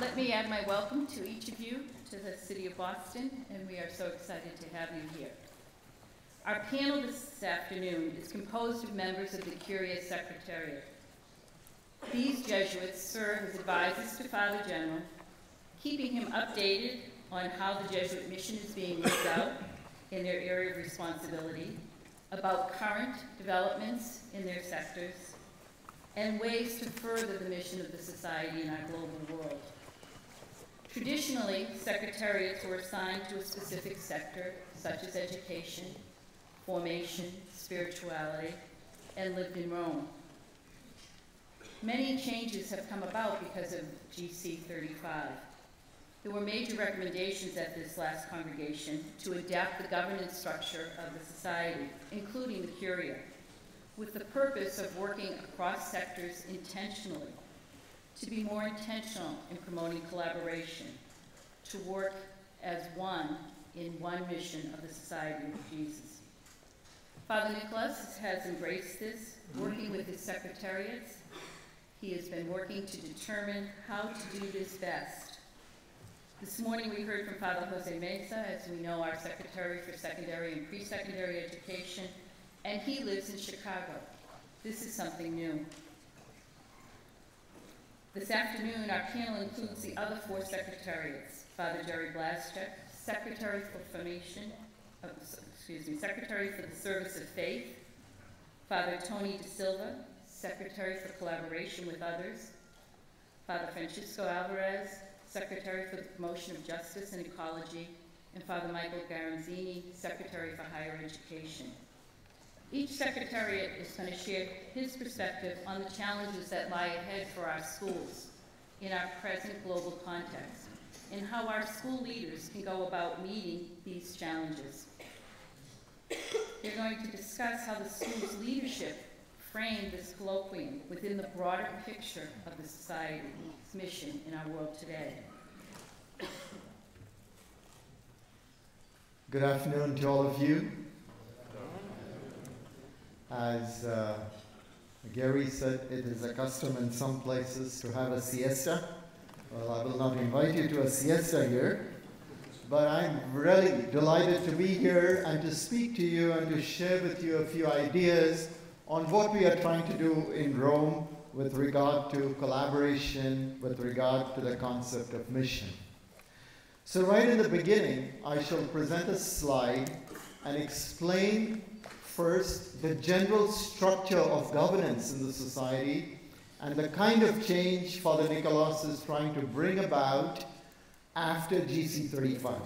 Let me add my welcome to each of you to the City of Boston, and we are so excited to have you here. Our panel this afternoon is composed of members of the Curia Secretariat. These Jesuits serve as advisors to Father General, keeping him updated on how the Jesuit mission is being lived out in their area of responsibility, about current developments in their sectors, and ways to further the mission of the Society in our global world. Traditionally, secretariats were assigned to a specific sector, such as education, formation, spirituality, and lived in Rome. Many changes have come about because of GC 35. There were major recommendations at this last congregation to adapt the governance structure of the Society, including the Curia, with the purpose of working across sectors intentionally, to be more intentional in promoting collaboration, to work as one in one mission of the Society of Jesus. Father Nicholas has embraced this, working with his secretariats. He has been working to determine how to do this best. This morning we heard from Father Jose Mesa, as we know, our Secretary for Secondary and Pre-Secondary Education, and he lives in Chicago. This is something new. This afternoon, our panel includes the other four secretariats: Father Jerry Blaschek, Secretary for Secretary for the Service of Faith; Father Tony De Silva, Secretary for Collaboration with Others; Father Francisco Alvarez, Secretary for the Promotion of Justice and Ecology; and Father Michael Garanzini, Secretary for Higher Education. Each secretariat is going to share his perspective on the challenges that lie ahead for our schools in our present global context, and how our school leaders can go about meeting these challenges. They're going to discuss how the school's leadership framed this colloquium within the broader picture of the Society's mission in our world today. Good afternoon to all of you. As Gary said, it is a custom in some places to have a siesta. Well, I will not invite you to a siesta here, but I'm really delighted to be here and to speak to you and to share with you a few ideas on what we are trying to do in Rome with regard to collaboration, with regard to the concept of mission. So right in the beginning, I shall present a slide and explain first the general structure of governance in the Society and the kind of change Father Nicholas is trying to bring about after GC 35.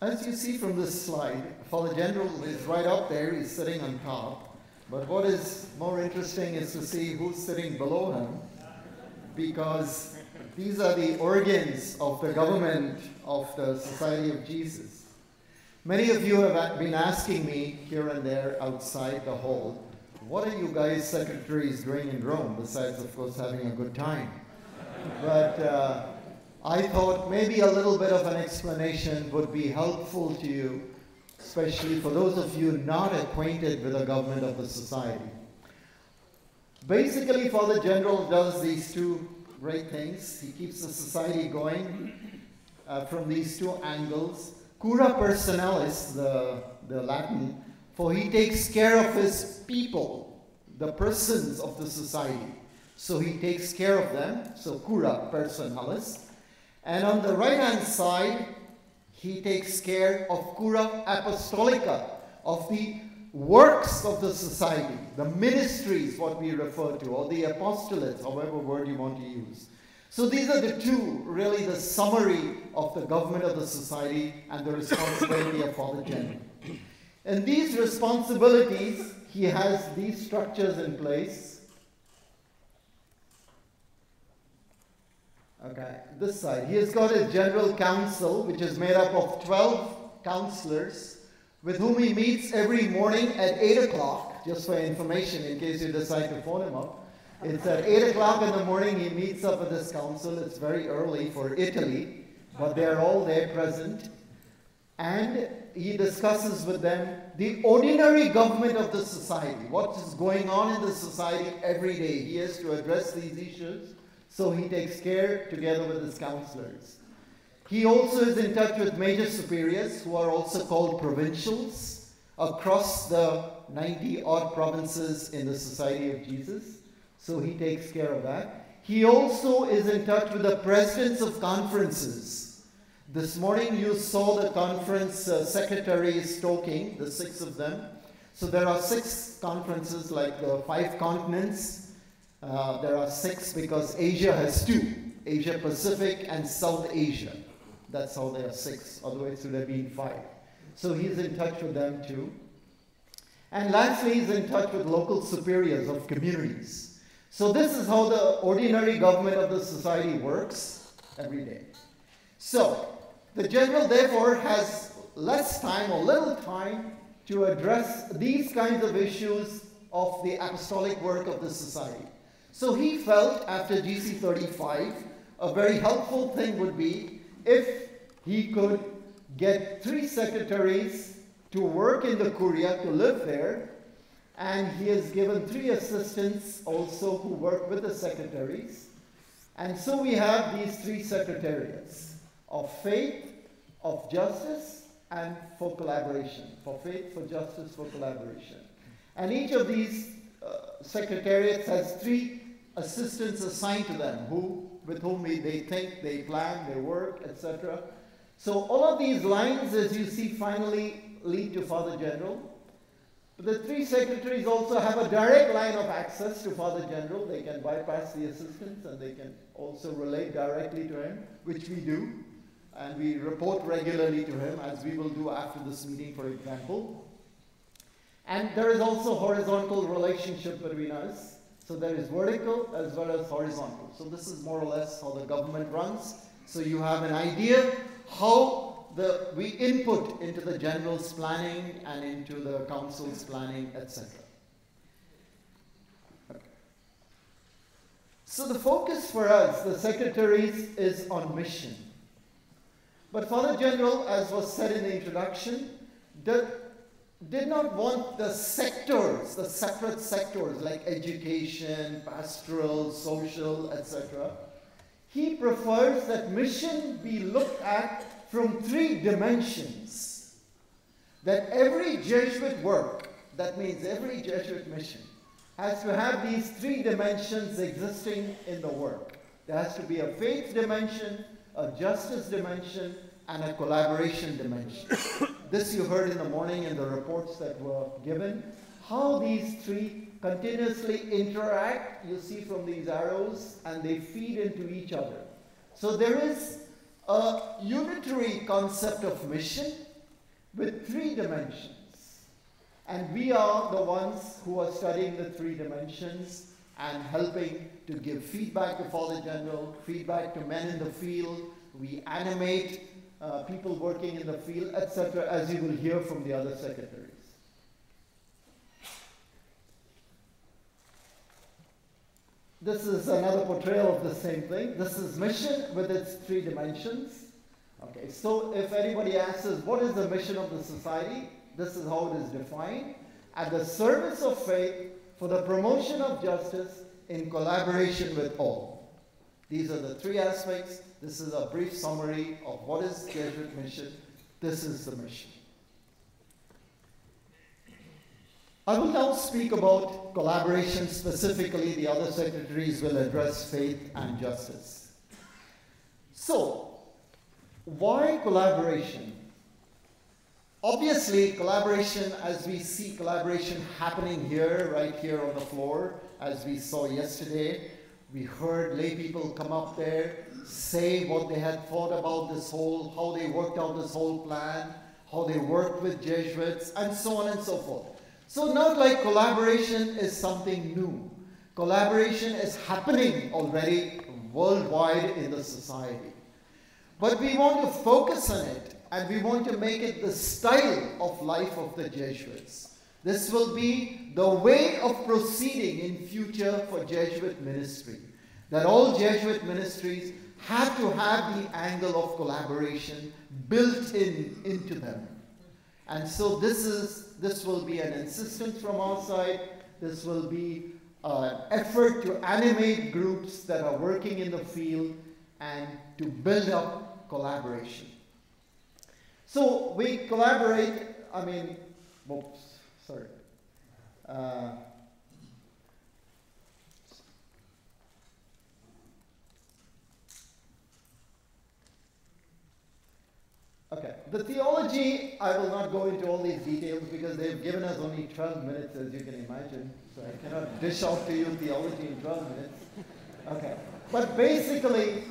As you see from this slide, Father General is right up there, he's sitting on top. But what is more interesting is to see who's sitting below him, because these are the organs of the government of the Society of Jesus. Many of you have been asking me here and there outside the hall, what are you guys secretaries doing in Rome, besides, of course, having a good time? But I thought maybe a little bit of an explanation would be helpful to you, especially for those of you not acquainted with the government of the Society. Basically, Father General does these two great things. He keeps the Society going from these two angles. Cura personalis, the Latin, for he takes care of his people, the persons of the Society. So he takes care of them, so cura personalis. And on the right-hand side, he takes care of cura apostolica, of the works of the Society, the ministries, what we refer to, or the apostolates, however word you want to use. So these are the two, really the summary of the government of the Society and the responsibility of Father General. And these responsibilities, he has these structures in place. Okay, this side. He has got a general council, which is made up of 12 counselors, with whom he meets every morning at 8 o'clock, just for information in case you decide to phone him up. It's at 8 o'clock in the morning. He meets up with his council. It's very early for Italy, but they're all there present. And he discusses with them the ordinary government of the society, what is going on in the society every day. He has to address these issues, so he takes care together with his counselors. He also is in touch with major superiors, who are also called provincials, across the 90-odd provinces in the Society of Jesus. So he takes care of that. He also is in touch with the presidents of conferences. This morning you saw the conference secretaries talking, the 6 of them. So there are 6 conferences, like the 5 continents. There are 6 because Asia has 2, Asia Pacific and South Asia. That's how there are 6, otherwise it would have been 5. So he's in touch with them too. And lastly, he's in touch with local superiors of communities. So this is how the ordinary government of the society works every day. So the general therefore has less time or little time to address these kinds of issues of the apostolic work of the society. So he felt after GC 35, a very helpful thing would be if he could get 3 secretaries to work in the Curia, to live there, and he has given 3 assistants also who work with the secretaries. And so we have these 3 secretariats of faith, of justice, and for collaboration. For faith, for justice, for collaboration. And each of these secretariats has 3 assistants assigned to them, with whom they think, they plan, they work, etc. So all of these lines, as you see, finally lead to Father General. The 3 secretaries also have a direct line of access to Father General. They can bypass the assistants and they can also relate directly to him, which we do. And we report regularly to him, as we will do after this meeting, for example. And there is also horizontal relationship between us. So there is vertical as well as horizontal. So this is more or less how the government runs. So you have an idea how we input into the general's planning and into the council's planning, etc. Okay. So the focus for us, the secretaries, is on mission. But Father General, as was said in the introduction, did not want the sectors, the separate sectors like education, pastoral, social, etc. He prefers that mission be looked at from 3 dimensions. That every Jesuit work, that means every Jesuit mission, has to have these 3 dimensions existing in the work. There has to be a faith dimension, a justice dimension, and a collaboration dimension. This you heard in the morning in the reports that were given. How these 3 continuously interact, you see from these arrows, and they feed into each other. So there is a unitary concept of mission with 3 dimensions. And we are the ones who are studying the 3 dimensions and helping to give feedback to Father General, feedback to men in the field. We animate people working in the field, etc., as you will hear from the other secretaries. This is another portrayal of the same thing. This is mission with its 3 dimensions. Okay, so if anybody asks us, what is the mission of the society? This is how it is defined. At the service of faith for the promotion of justice in collaboration with all. These are the 3 aspects. This is a brief summary of what is Jesuit mission. This is the mission. I will now speak about collaboration specifically. The other secretaries will address faith and justice. So, why collaboration? Obviously, collaboration, as we see collaboration happening here, right here on the floor, as we saw yesterday, we heard lay people come up there, say what they had thought about this whole, how they worked out this whole plan, how they worked with Jesuits, and so on and so forth. So not like collaboration is something new. Collaboration is happening already worldwide in the society. But we want to focus on it, and we want to make it the style of life of the Jesuits. This will be the way of proceeding in future for Jesuit ministry. That all Jesuit ministries have to have the angle of collaboration built into them. And so this will be an insistence from our side. This will be an effort to animate groups that are working in the field and to build up collaboration. So we collaborate, Okay, the theology, I will not go into all these details because they've given us only 12 minutes, as you can imagine. So I cannot dish out to you theology in 12 minutes. Okay, but basically,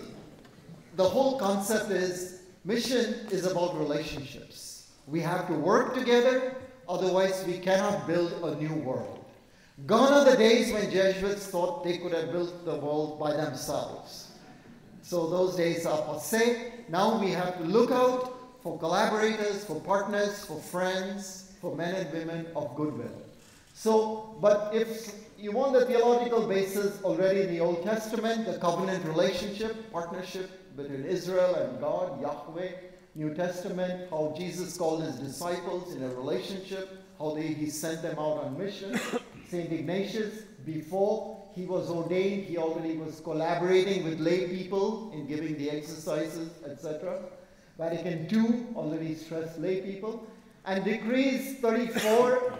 the whole concept is mission is about relationships. We have to work together, otherwise we cannot build a new world. Gone are the days when Jesuits thought they could have built the world by themselves. So those days are passé. Now we have to look out for collaborators, for partners, for friends, for men and women of goodwill. So, but if you want the theological basis already in the Old Testament, the covenant relationship, partnership between Israel and God, Yahweh, New Testament, how Jesus called his disciples in a relationship, how he sent them out on mission. St. Ignatius, before he was ordained, he already was collaborating with lay people in giving the exercises, etc. Vatican II already stressed lay people. And decrees 34,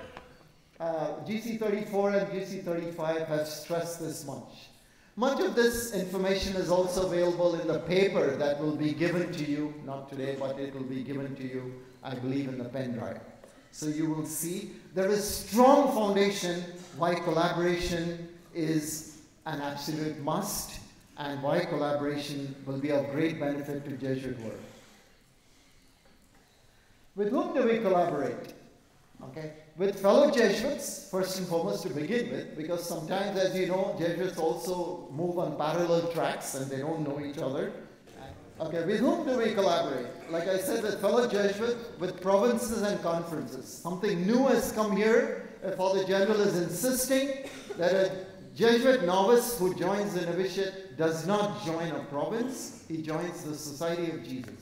GC 34 and GC 35 have stressed this much. Much of this information is also available in the paper that will be given to you, not today, but it will be given to you, I believe, in the pen drive. So you will see there is strong foundation why collaboration is an absolute must and why collaboration will be of great benefit to Jesuit work. With whom do we collaborate? Okay, with fellow Jesuits, first and foremost to begin with, because sometimes, as you know, Jesuits also move on parallel tracks and they don't know each other. Okay, with whom do we collaborate? Like I said, with fellow Jesuits, with provinces and conferences. Something new has come here. Father General is insisting that a Jesuit novice who joins the novitiate does not join a province, he joins the Society of Jesus.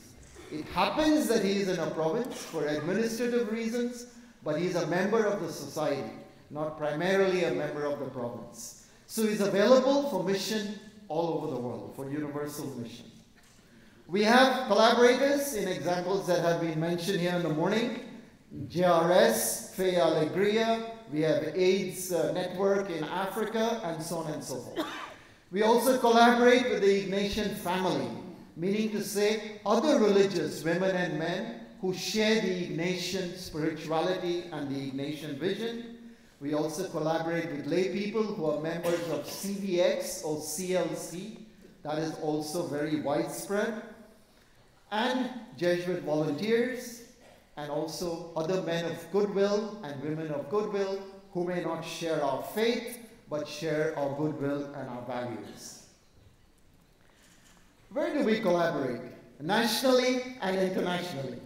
It happens that he is in a province for administrative reasons, but he's a member of the society, not primarily a member of the province. So he's available for mission all over the world, for universal mission. We have collaborators in examples that have been mentioned here in the morning. JRS, Fe Alegria, we have AIDS network in Africa, and so on and so forth. We also collaborate with the Ignatian family, meaning to say other religious women and men who share the Ignatian spirituality and the Ignatian vision. We also collaborate with lay people who are members of CVX or CLC. That is also very widespread. And Jesuit volunteers, and also other men of goodwill and women of goodwill who may not share our faith, but share our goodwill and our values. Where do we collaborate? Nationally and internationally.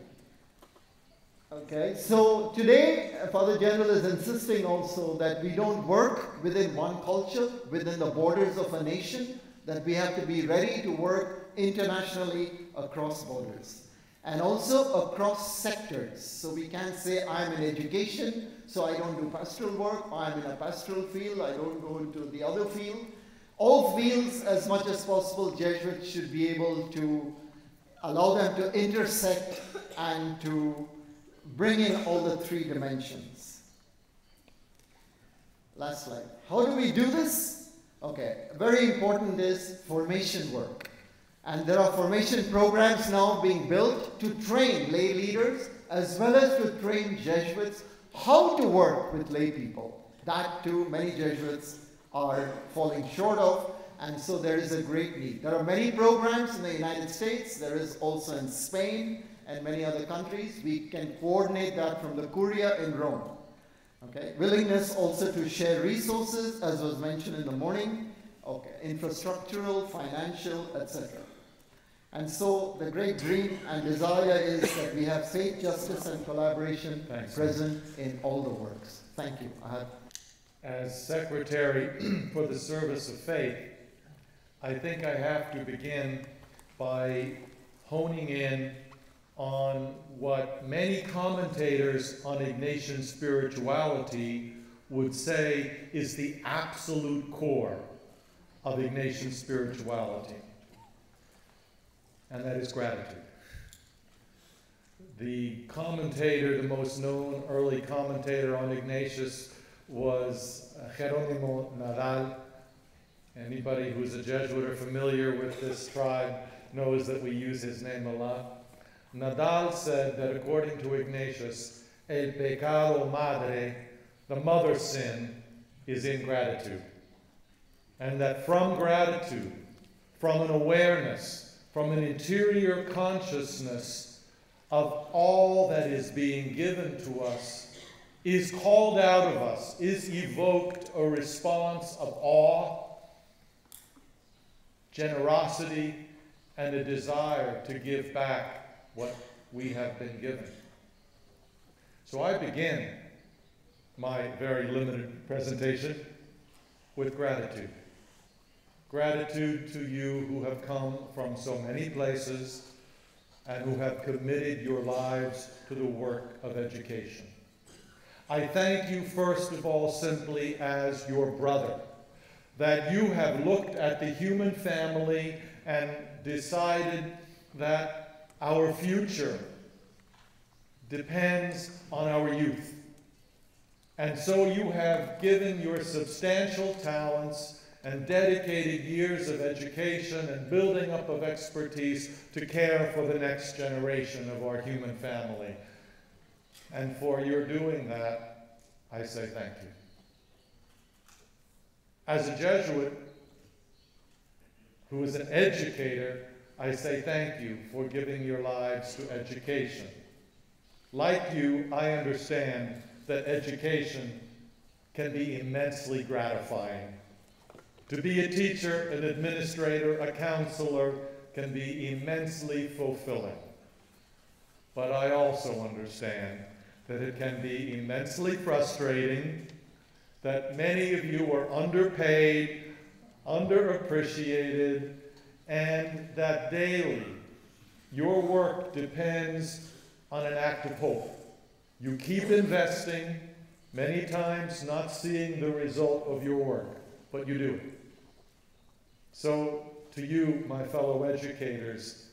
Okay, so today Father General is insisting also that we don't work within one culture, within the borders of a nation, that we have to be ready to work internationally across borders. And also across sectors. So we can't say I'm in education, so I don't do pastoral work, or I'm in a pastoral field, I don't go into the other field. All fields, as much as possible, Jesuits should be able to allow them to intersect and to bring in all the three dimensions. Last slide. How do we do this? Okay, very important is formation work. And there are formation programs now being built to train lay leaders as well as to train Jesuits how to work with lay people. That too, many Jesuits are falling short of, and so there is a great need. There are many programs in the United States, there is also in Spain and many other countries. We can coordinate that from the Curia in Rome. Okay. Willingness also to share resources, as was mentioned in the morning, okay, infrastructural, financial, etc. And so the great dream and desire is that we have faith, justice, and collaboration present in all the works. Thank you. As Secretary for the Service of Faith, I think I have to begin by honing in on what many commentators on Ignatian spirituality would say is the absolute core of Ignatian spirituality, and that is gratitude. The commentator, the most known early commentator on Ignatius was Jerónimo Nadal. Anybody who's a Jesuit or familiar with this tribe knows that we use his name a lot. Nadal said that according to Ignatius, el pecado madre, the mother sin, is ingratitude. And that from gratitude, from an awareness, from an interior consciousness of all that is being given to us, is called out of us, is evoked a response of awe, generosity, and a desire to give back what we have been given. So I begin my very limited presentation with gratitude. Gratitude to you who have come from so many places and who have committed your lives to the work of education. I thank you first of all simply as your brother, that you have looked at the human family and decided that our future depends on our youth. And so you have given your substantial talents and dedicated years of education and building up of expertise to care for the next generation of our human family. And for your doing that, I say thank you. As a Jesuit who is an educator, I say thank you for giving your lives to education. Like you, I understand that education can be immensely gratifying. To be a teacher, an administrator, a counselor can be immensely fulfilling. But I also understand that it can be immensely frustrating, that many of you are underpaid, underappreciated, and that daily your work depends on an act of hope. You keep investing, many times not seeing the result of your work, but you do it. So to you, my fellow educators,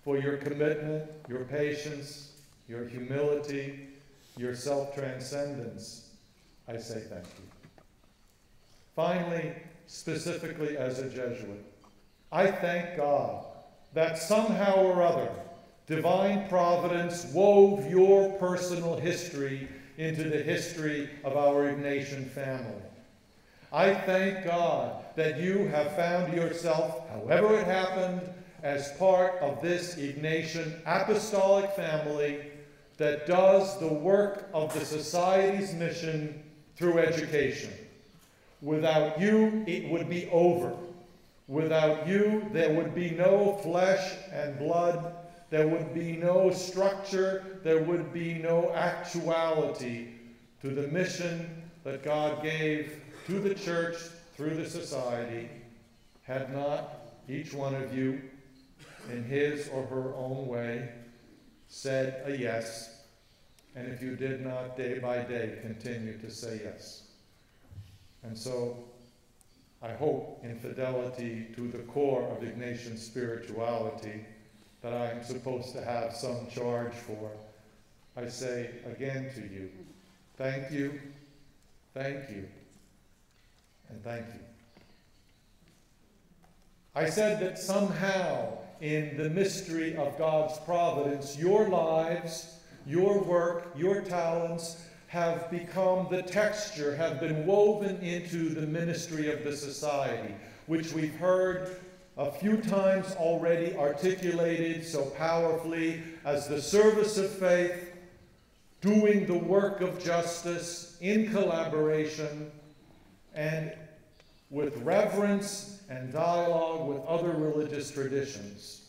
for your commitment, your patience, your humility, your self-transcendence, I say thank you. Finally, specifically as a Jesuit, I thank God that somehow or other, divine providence wove your personal history into the history of our Ignatian family. I thank God that you have found yourself, however it happened, as part of this Ignatian apostolic family that does the work of the Society's mission through education. Without you, it would be over. Without you, there would be no flesh and blood. There would be no structure. There would be no actuality to the mission that God gave to the church through the Society, had not each one of you, in his or her own way, said a yes, and if you did not day by day continue to say yes. And so I hope in fidelity to the core of Ignatian spirituality that I am supposed to have some charge for, I say again to you, thank you, and thank you. I said that somehow in the mystery of God's providence, your lives, your work, your talents have become the texture, have been woven into the ministry of the Society, which we've heard a few times already articulated so powerfully as the service of faith, doing the work of justice in collaboration and with reverence and dialogue with other religious traditions.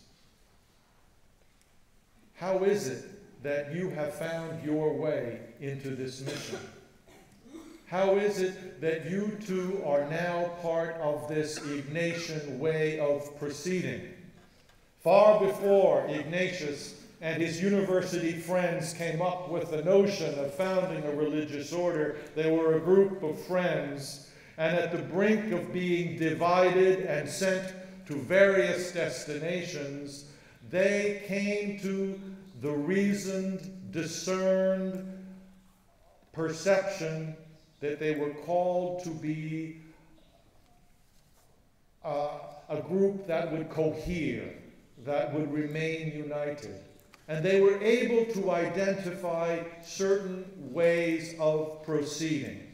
how is it that you have found your way into this mission? How is it that you too are now part of this Ignatian way of proceeding? Far before Ignatius and his university friends came up with the notion of founding a religious order, they were a group of friends, and at the brink of being divided and sent to various destinations, they came to the reasoned, discerned perception that they were called to be a group that would cohere, that would remain united. And they were able to identify certain ways of proceeding.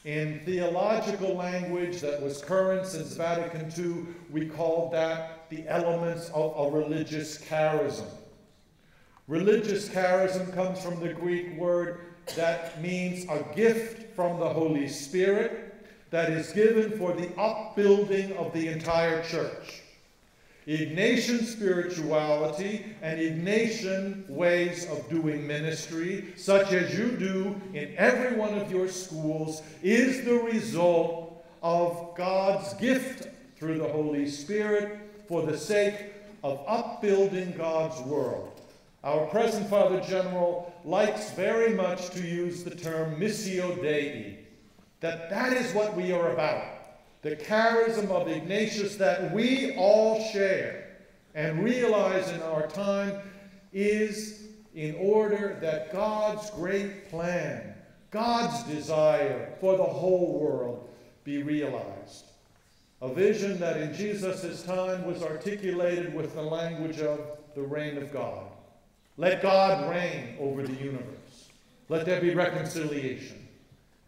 In theological language that was current since Vatican II, we called that the elements of a religious charism. Religious charism comes from the Greek word that means a gift from the Holy Spirit that is given for the upbuilding of the entire church. Ignatian spirituality and Ignatian ways of doing ministry, such as you do in every one of your schools, is the result of God's gift through the Holy Spirit for the sake of upbuilding God's world. Our present Father General likes very much to use the term Missio Dei, that is what we are about. The charism of Ignatius that we all share and realize in our time is in order that God's great plan, God's desire for the whole world be realized. A vision that in Jesus' time was articulated with the language of the reign of God. Let God reign over the universe. Let there be reconciliation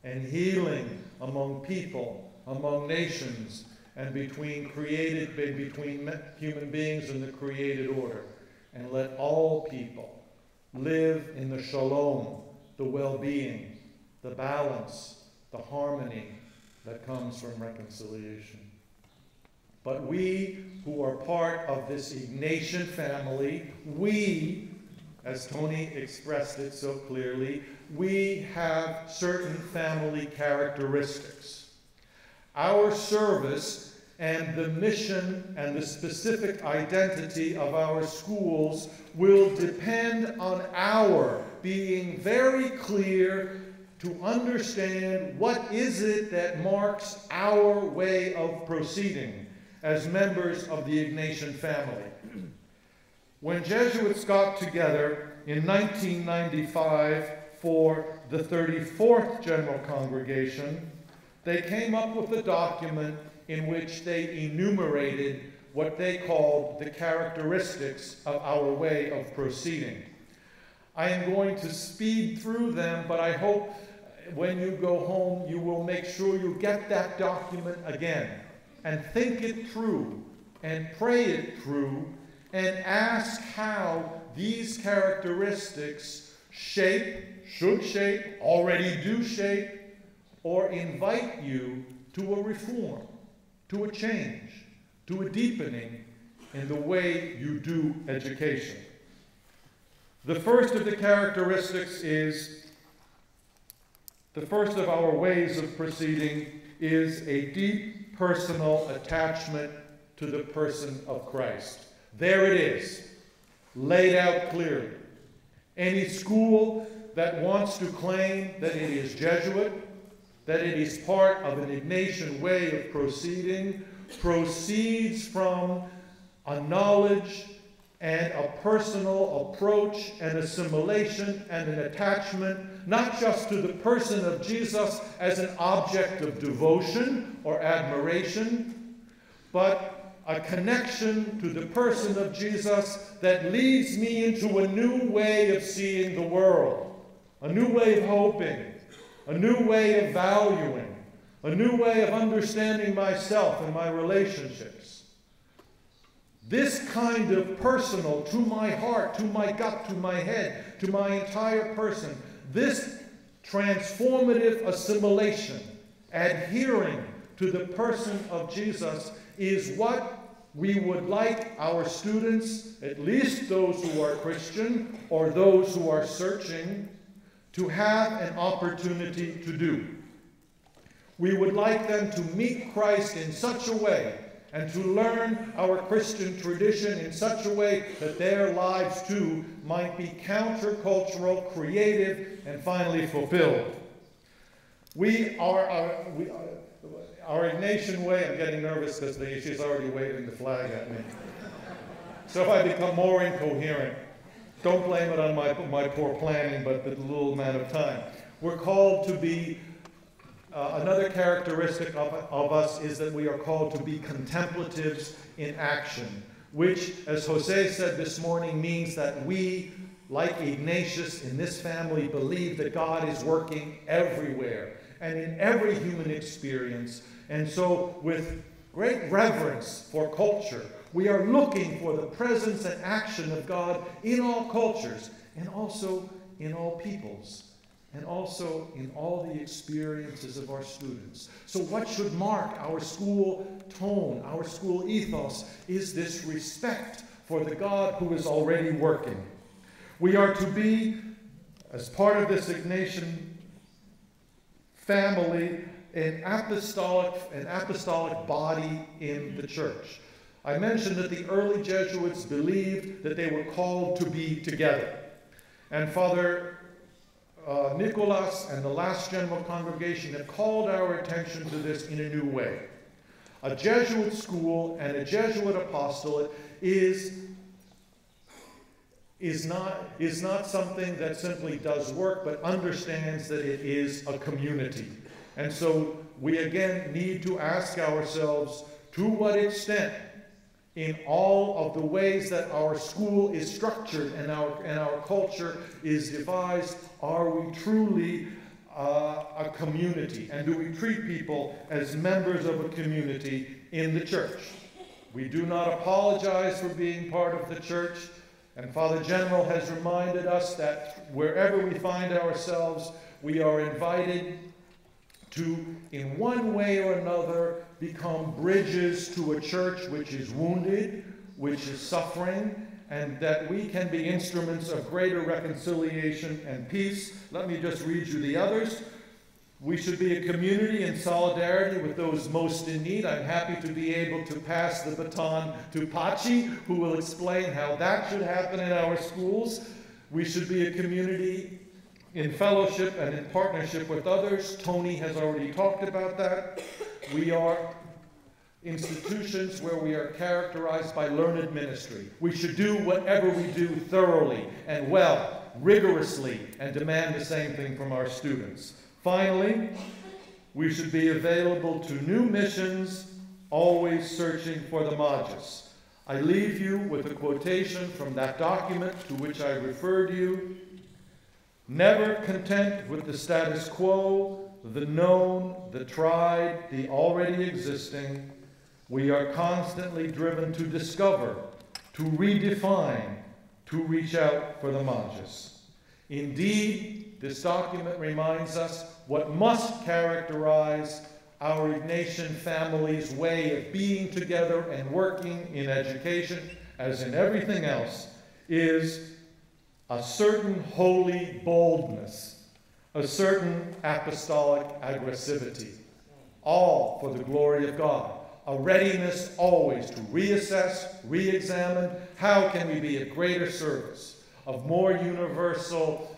and healing among people, among nations, and between human beings and the created order. And let all people live in the shalom, the well-being, the balance, the harmony that comes from reconciliation. But we who are part of this Ignatian family, we, as Tony expressed it so clearly, we have certain family characteristics. Our service and the mission and the specific identity of our schools will depend on our being very clear to understand what is it that marks our way of proceeding as members of the Ignatian family. When Jesuits got together in 1995 for the 34th General Congregation, they came up with a document in which they enumerated what they called the characteristics of our way of proceeding. I am going to speed through them, but I hope when you go home you will make sure you get that document again and think it through and pray it through and ask how these characteristics should shape, already do shape, or invite you to a reform, to a change, to a deepening in the way you do education. The first of the characteristics is, the first of our ways of proceeding is a deep personal attachment to the person of Christ. There it is, laid out clearly. Any school that wants to claim that it is Jesuit, that it is part of an Ignatian way of proceeding, proceeds from a knowledge and a personal approach and assimilation and an attachment, not just to the person of Jesus as an object of devotion or admiration, but a connection to the person of Jesus that leads me into a new way of seeing the world, a new way of hoping, a new way of valuing, a new way of understanding myself and my relationships. This kind of personal, to my heart, to my gut, to my head, to my entire person, this transformative assimilation, adhering to the person of Jesus, is what we would like our students, at least those who are Christian or those who are searching, to have an opportunity to do. We would like them to meet Christ in such a way and to learn our Christian tradition in such a way that their lives too might be countercultural, creative, and finally fulfilled. Our Ignatian way, I'm getting nervous because she's already waving the flag at me. So if I become more incoherent, don't blame it on my poor planning, but the little amount of time. We're called to be, another characteristic of us is that we are called to be contemplatives in action, which, as Jose said this morning, means that we, like Ignatius in this family, believe that God is working everywhere and in every human experience. And so, with great reverence for culture, we are looking for the presence and action of God in all cultures, and also in all peoples, and also in all the experiences of our students. So what should mark our school tone, our school ethos, is this respect for the God who is already working. We are to be, as part of this Ignatian family, an apostolic body in the church. I mentioned that the early Jesuits believed that they were called to be together. And Father Nicolas and the last General Congregation have called our attention to this in a new way. A Jesuit school and a Jesuit apostolate is not something that simply does work, but understands that it is a community. And so we again need to ask ourselves, to what extent, in all of the ways that our school is structured and our culture is devised, are we truly a community? And do we treat people as members of a community in the church? We do not apologize for being part of the church. And Father General has reminded us that wherever we find ourselves, we are invited to, in one way or another, become bridges to a church which is wounded, which is suffering, and that we can be instruments of greater reconciliation and peace. Let me just read you the others. We should be a community in solidarity with those most in need. I'm happy to be able to pass the baton to Pachi, who will explain how that should happen in our schools. We should be a community in fellowship and in partnership with others. Tony has already talked about that. We are institutions where we are characterized by learned ministry. We should do whatever we do thoroughly and well, rigorously, and demand the same thing from our students. Finally, we should be available to new missions, always searching for the Magus. I leave you with a quotation from that document to which I referred you. Never content with the status quo, the known, the tried, the already existing, we are constantly driven to discover, to redefine, to reach out for the Magus. Indeed, this document reminds us what must characterize our Ignatian family's way of being together and working in education, as in everything else, is a certain holy boldness, a certain apostolic aggressivity, all for the glory of God, a readiness always to reassess, re-examine, how can we be of greater service, of more universal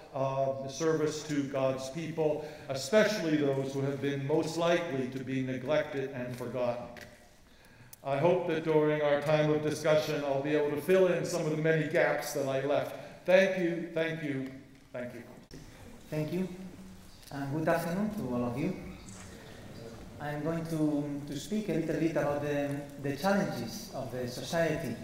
service to God's people, especially those who have been most likely to be neglected and forgotten. I hope that during our time of discussion I'll be able to fill in some of the many gaps that I left. Thank you, thank you, thank you. Thank you, and good afternoon to all of you. I'm going to speak a little bit about the challenges of the society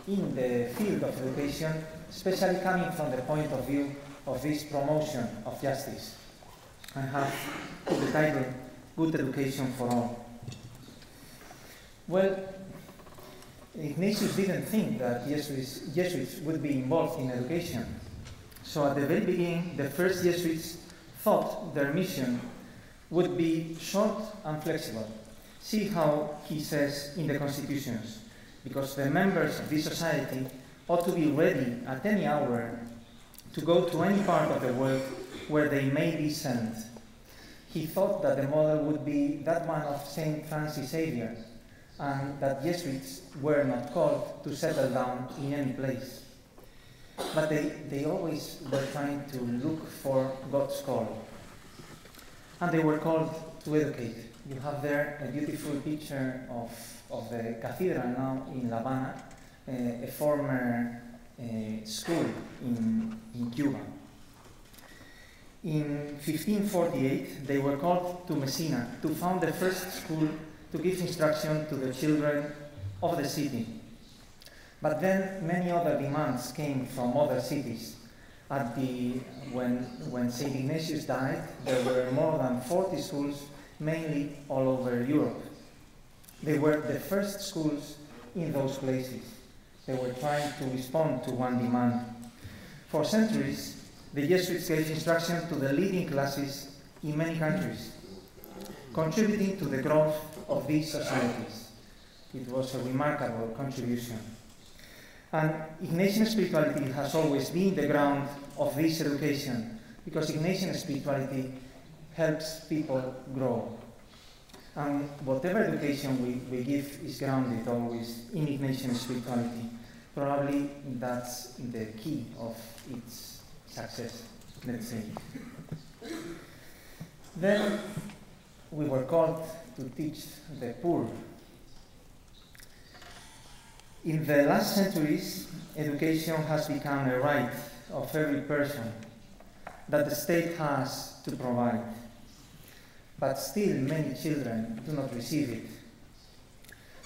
in the field of education, especially coming from the point of view of this promotion of justice. I have put the title, Good Education for All. Well, Ignatius didn't think that Jesuits would be involved in education. So at the very beginning, the first Jesuits thought their mission would be short and flexible. See how he says in the constitutions, because the members of this society ought to be ready at any hour to go to any part of the world where they may be sent. He thought that the model would be that one of St. Francis Xavier, and that Jesuits were not called to settle down in any place. But they always were trying to look for God's call. And they were called to educate. You have there a beautiful picture of the cathedral now in La Habana, a former school in Cuba. In 1548, they were called to Messina to found the first school to give instruction to the children of the city. But then many other demands came from other cities. When St. Ignatius died, there were more than 40 schools, mainly all over Europe. They were the first schools in those places. They were trying to respond to one demand. For centuries, the Jesuits gave instruction to the leading classes in many countries, contributing to the growth of these societies. It was a remarkable contribution. And Ignatian spirituality has always been the ground of this education, because Ignatian spirituality helps people grow. And whatever education we give is grounded always in Ignatian spirituality. Probably that's the key of its success, let's say. Then we were called to teach the poor. In the last centuries, education has become a right of every person that the state has to provide. But still, many children do not receive it.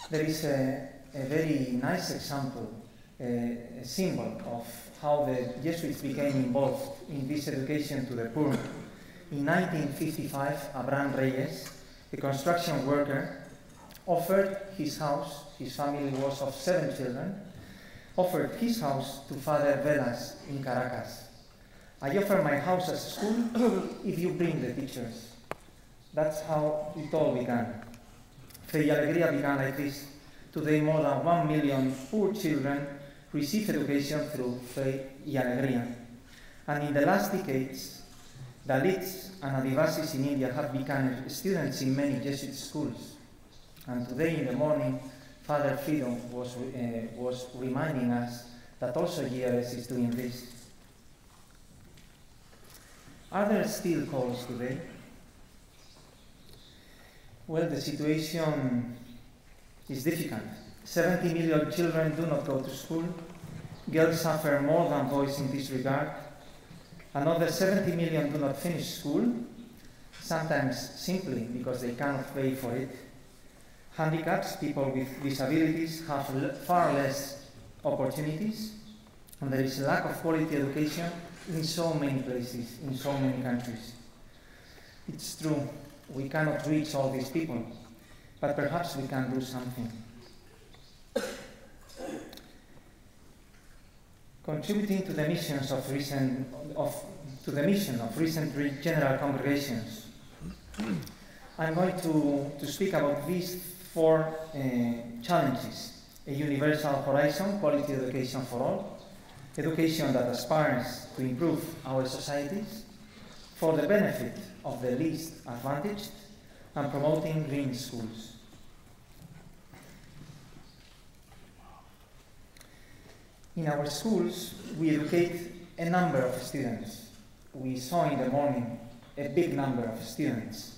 There is a very nice example, a symbol of how the Jesuits became involved in this education to the poor. In 1955, Abraham Reyes, a construction worker, offered his house, his family was of 7 children, offered his house to Father Velas in Caracas. I offer my house as a school if you bring the teachers. That's how it all began. Fe y Alegría began like this. Today more than 1 million poor children receive education through Fe y Alegría. And in the last decades, Dalits and Adivasis in India have become students in many Jesuit schools. And today in the morning, Father Fido was reminding us that also GRS is doing this. Are there still calls today? Well, the situation is difficult. 70 million children do not go to school. Girls suffer more than boys in this regard. Another 70 million do not finish school, sometimes simply because they cannot pay for it. Handicaps, people with disabilities, have far less opportunities, and there is a lack of quality education in so many places, in so many countries. It's true, we cannot reach all these people, but perhaps we can do something. Contributing to the missions of recent general congregations, I'm going to speak about these 4 challenges: a universal horizon, quality education for all, education that aspires to improve our societies for the benefit of the least advantaged, and promoting green schools. In our schools, we educate a number of students. We saw in the morning a big number of students.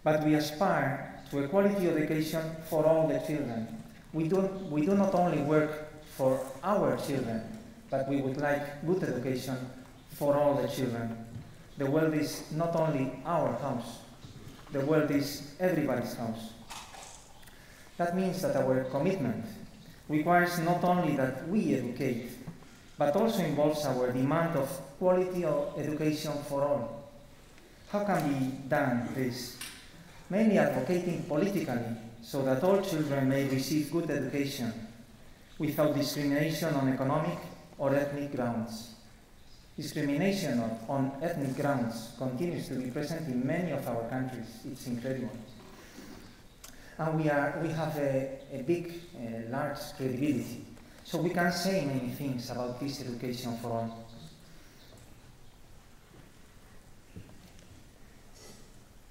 But we aspire to a quality education for all the children. We do not only work for our children, but we would like good education for all the children. The world is not only our house, the world is everybody's house. That means that our commitment requires not only that we educate, but also involves our demand of quality of education for all. How can we done this? Mainly advocating politically so that all children may receive good education without discrimination on economic or ethnic grounds. Discrimination on ethnic grounds continues to be present in many of our countries. It's incredible. and we have a big, large credibility. So we can say many things about this education for all.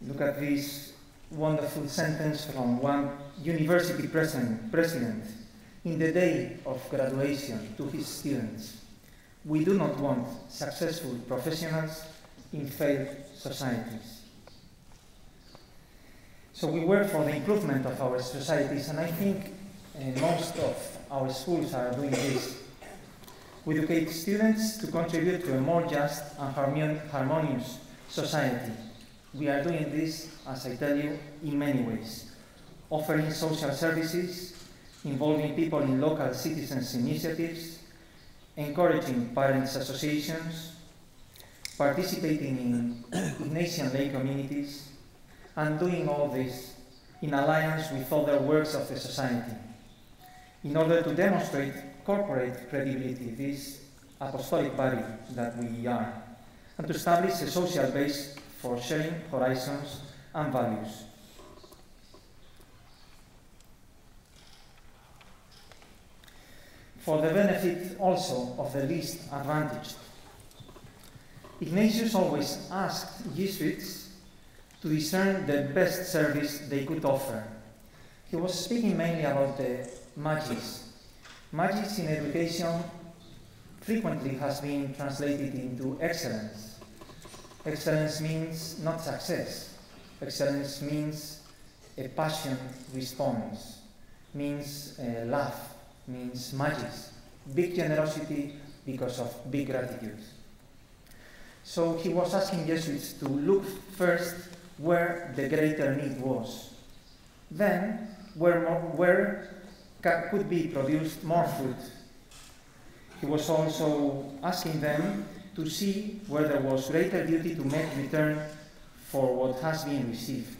Look at this wonderful sentence from one university president in the day of graduation to his students. We do not want successful professionals in failed societies. So we work for the improvement of our societies, and I think most of our schools are doing this. We educate students to contribute to a more just and harmonious society. We are doing this, as I tell you, in many ways. Offering social services, involving people in local citizens' initiatives, encouraging parents' associations, participating in Ignatian lay communities, and doing all this in alliance with other works of the society, in order to demonstrate corporate credibility, this apostolic body that we are, and to establish a social base for sharing horizons and values. For the benefit also of the least advantaged, Ignatius always asked Jesuits to discern the best service they could offer. He was speaking mainly about the magis. Magis in education frequently has been translated into excellence. Excellence means not success. Excellence means a passion response, means love, means magis, big generosity because of big gratitude. So he was asking Jesuits to look first where the greater need was, then where could be produced more fruit. He was also asking them to see where there was greater duty to make return for what has been received,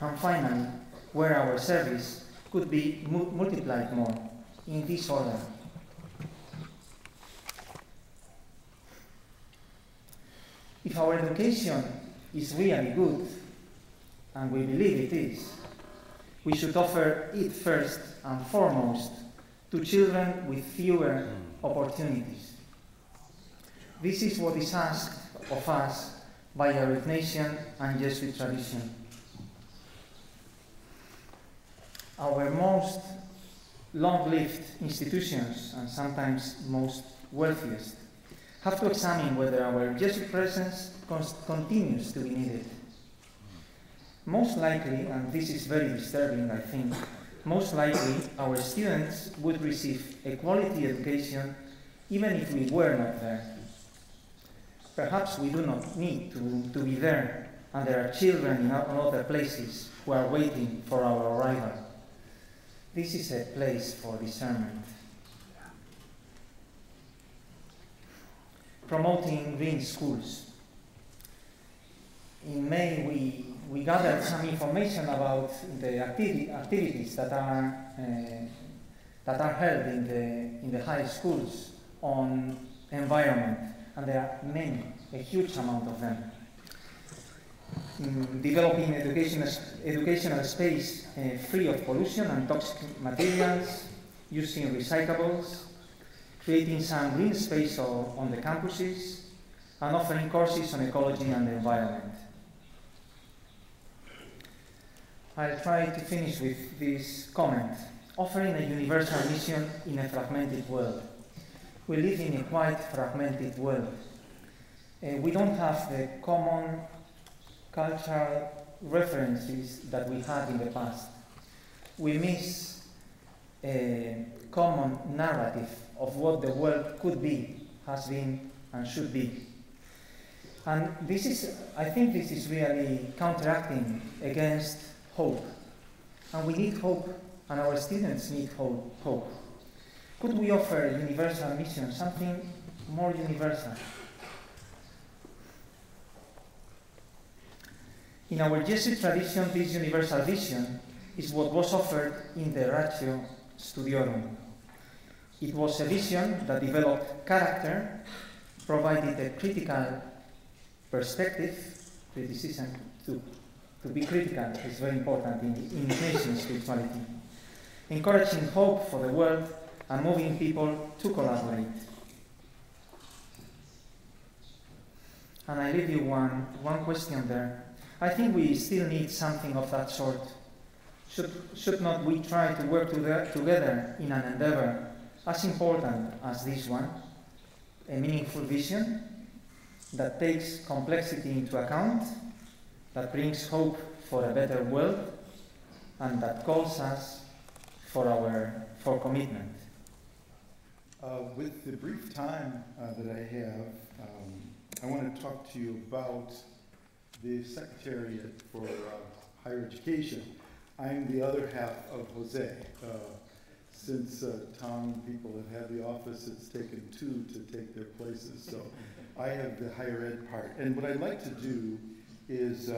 and finally, where our service could be multiplied more, in this order. If our education is really good, and we believe it is, we should offer it first and foremost to children with fewer opportunities. This is what is asked of us by our Ignatian and Jesuit tradition. Our most long-lived institutions, and sometimes most wealthiest, have to examine whether our Jesuit presence continues to be needed. Most likely, and this is very disturbing, I think, most likely our students would receive a quality education even if we were not there. Perhaps we do not need to be there, and there are children in other places who are waiting for our arrival. This is a place for discernment. Promoting green schools. In May, we gathered some information about the activities that are held in the high schools on environment, and there are many, a huge amount of them. Developing educational space free of pollution and toxic materials, using recyclables, creating some green space on the campuses, and offering courses on ecology and the environment. I'll try to finish with this comment, offering a universal mission in a fragmented world. We live in a quite fragmented world. We don't have the common cultural references that we had in the past. We miss a common narrative of what the world could be, has been, and should be. And I think this is really counteracting against hope. And we need hope, and our students need hope. Could we offer a universal mission, something more universal? In our Jesuit tradition, this universal vision is what was offered in the Ratio Studiorum. It was a vision that developed character, provided a critical perspective, criticism too, To be critical is very important in Ignatian spirituality. Encouraging hope for the world and moving people to collaborate. And I leave you one question there. I think we still need something of that sort. Should not we try to work together in an endeavor as important as this one, a meaningful vision that takes complexity into account, that brings hope for a better world, and that calls us for commitment? With the brief time that I have, I want to talk to you about the Secretariat for Higher Education. I'm the other half of Jose. Since Tom and people have had the office, it's taken two to take their places. So I have the higher ed part. And what I'd like to do is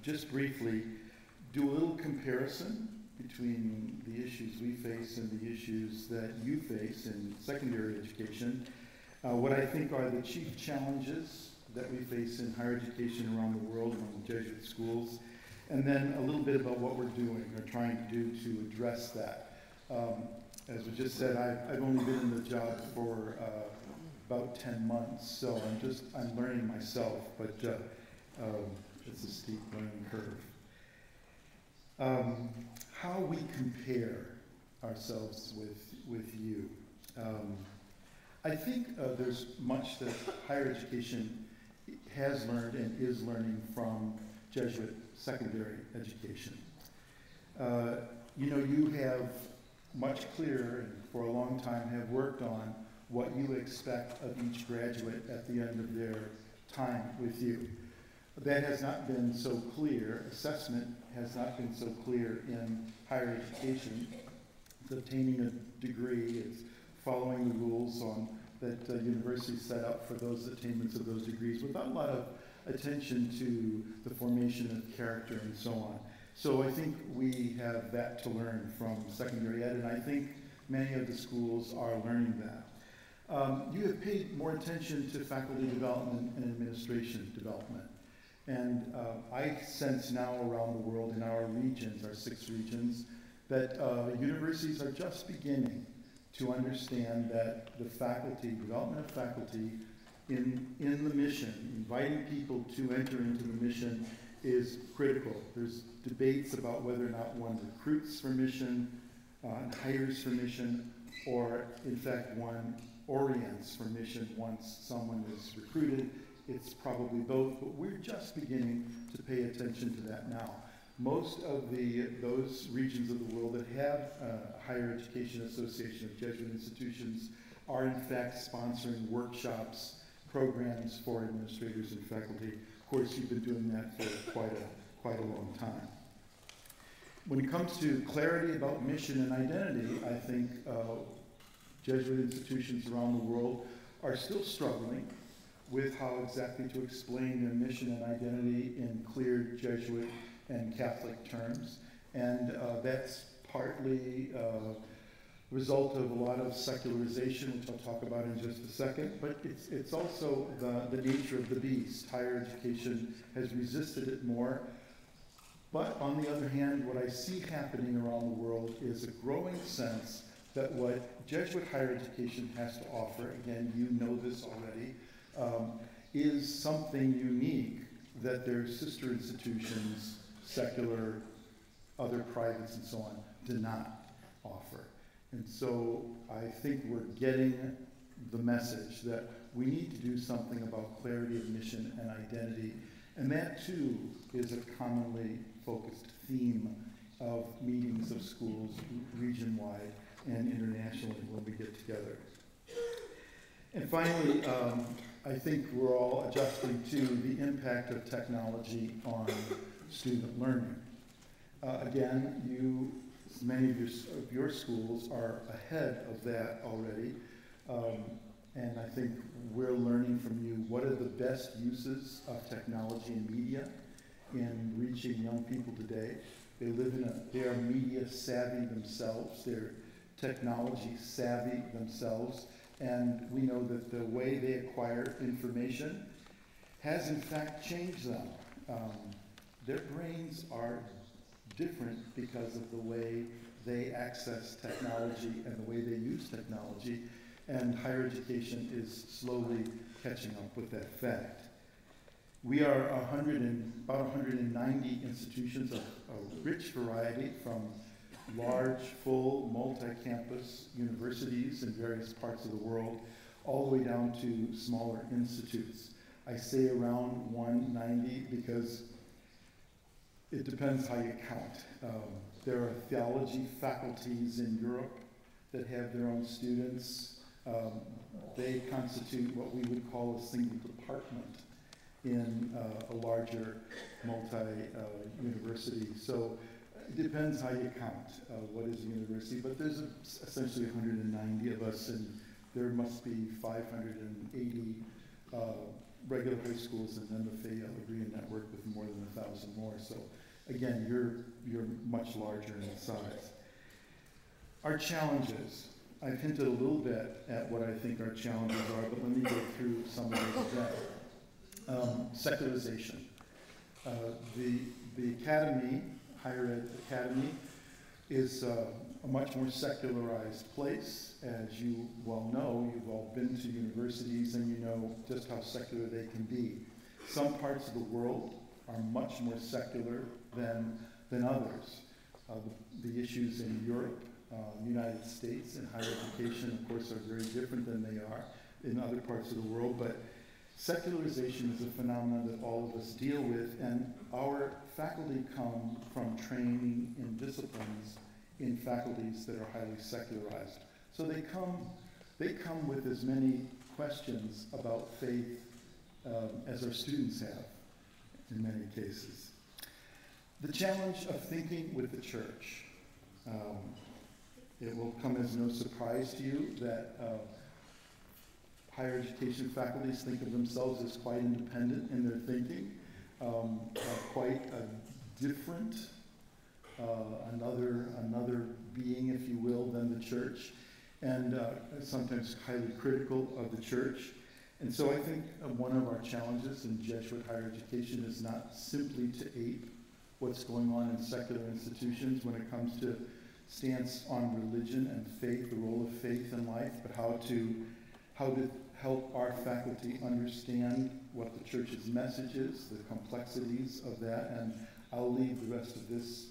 just briefly do a little comparison between the issues we face and the issues that you face in secondary education. What I think are the chief challenges that we face in higher education around the world, among the Jesuit schools, and then a little bit about what we're doing or trying to do to address that. As was just said, I've only been in the job for about 10 months, so I'm learning myself, but it's a steep learning curve. How we compare ourselves with you. I think there's much that higher education has learned and is learning from Jesuit secondary education. You have much clearer, and for a long time have worked on what you expect of each graduate at the end of their time with you. That has not been so clear. Assessment has not been so clear in higher education. It's obtaining a degree. It's following the rules that universities set up for those attainments of those degrees without a lot of attention to the formation of character and so on. So I think we have that to learn from secondary ed, and I think many of the schools are learning that. You have paid more attention to faculty development and administration development. And I sense now around the world in our regions, our 6 regions, that universities are just beginning to understand that the faculty, development of faculty in the mission, inviting people to enter into the mission is critical. There's debates about whether or not one recruits for mission, hires for mission, or in fact one orients for mission once someone is recruited. It's probably both, but we're just beginning to pay attention to that now. Most of those regions of the world that have Higher Education Association of Jesuit institutions are in fact sponsoring workshops, programs for administrators and faculty. Of course, you've been doing that for quite a long time. When it comes to clarity about mission and identity, I think Jesuit institutions around the world are still struggling with how exactly to explain their mission and identity in clear Jesuit and Catholic terms. And that's partly a result of a lot of secularization, which I'll talk about in just a second, but it's also the nature of the beast. Higher education has resisted it more. But on the other hand, what I see happening around the world is a growing sense that what Jesuit higher education has to offer, again, you know this already, is something unique that their sister institutions, secular, other privates and so on, do not offer. And so I think we're getting the message that we need to do something about clarity of mission and identity. And that too is a commonly focused theme of meetings of schools region-wide and internationally when we get together. And finally, I think we're all adjusting to the impact of technology on student learning. Again, many of your schools are ahead of that already, and I think we're learning from you what are the best uses of technology and media in reaching young people today. They are media savvy themselves, they're technology savvy themselves, and we know that the way they acquire information has in fact changed them. their brains are different because of the way they access technology and the way they use technology, and higher education is slowly catching up with that fact. We are about 190 institutions of a rich variety, from large, full, multi-campus universities in various parts of the world, all the way down to smaller institutes. I say around 190 because it depends how you count. There are theology faculties in Europe that have their own students. They constitute what we would call a single department in a larger multi-university. So it depends how you count what is a university, but there's essentially 190 of us, and there must be 580 regular high schools, and then the Fayette Agreement Network with more than 1,000 more. So again, you're much larger in size. Our challenges. I've hinted a little bit at what I think our challenges are, but let me go through some of those again. Secularization. The academy, higher ed academy, is a much more secularized place. As you well know, you've all been to universities and you know just how secular they can be. Some parts of the world are much more secular than others. The issues in Europe, the United States, and higher education, of course, are very different than they are in other parts of the world, but secularization is a phenomenon that all of us deal with, and our faculty come from training in disciplines in faculties that are highly secularized. So they come with as many questions about faith as our students have in many cases. The challenge of thinking with the church. It will come as no surprise to you that higher education faculties think of themselves as quite independent in their thinking, quite different, another being, if you will, than the church, and sometimes highly critical of the church. And so I think one of our challenges in Jesuit higher education is not simply to ape what's going on in secular institutions when it comes to stance on religion and faith, the role of faith in life, but how to help our faculty understand what the church's message is, the complexities of that, and I'll leave the rest of this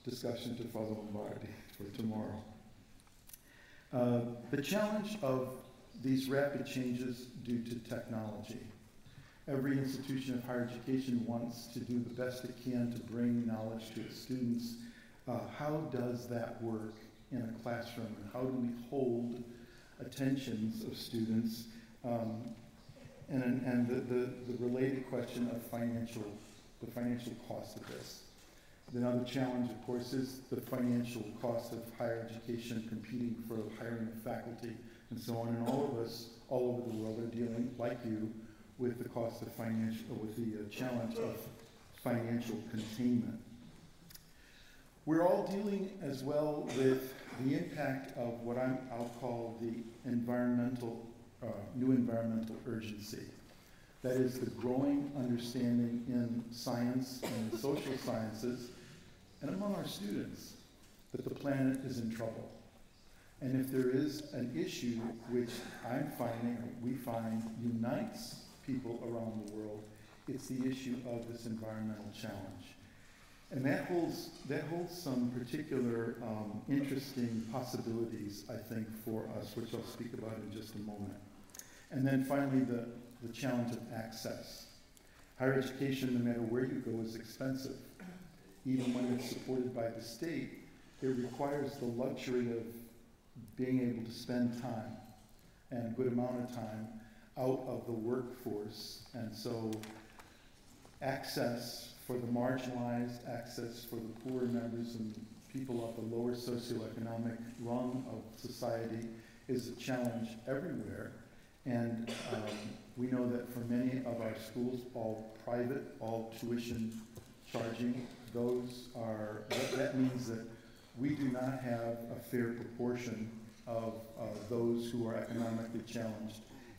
discussion to Father Lombardi for tomorrow. The challenge of these rapid changes due to technology. Every institution of higher education wants to do the best it can to bring knowledge to its students. How does that work in a classroom? And how do we hold attentions of students? And the related question of the financial cost of this. Another challenge, of course, is the financial cost of higher education, competing for hiring of faculty and so on. And all of us, all over the world, are dealing, like you, with the cost of with the challenge of financial containment. We're all dealing as well with the impact of what I'll call the new environmental urgency. That is the growing understanding in science and the social sciences and among our students that the planet is in trouble. And if there is an issue which we find unites people around the world, it's the issue of this environmental challenge. And that holds some particular interesting possibilities, I think, for us, which I'll speak about in just a moment. And then finally, the challenge of access. Higher education, no matter where you go, is expensive. Even when it's supported by the state, it requires the luxury of being able to spend time, and a good amount of time, out of the workforce. And so access for the marginalized, access for the poorer members and people of the lower socioeconomic rung of society is a challenge everywhere. And we know that for many of our schools, all private, all tuition charging, that means that we do not have a fair proportion of those who are economically challenged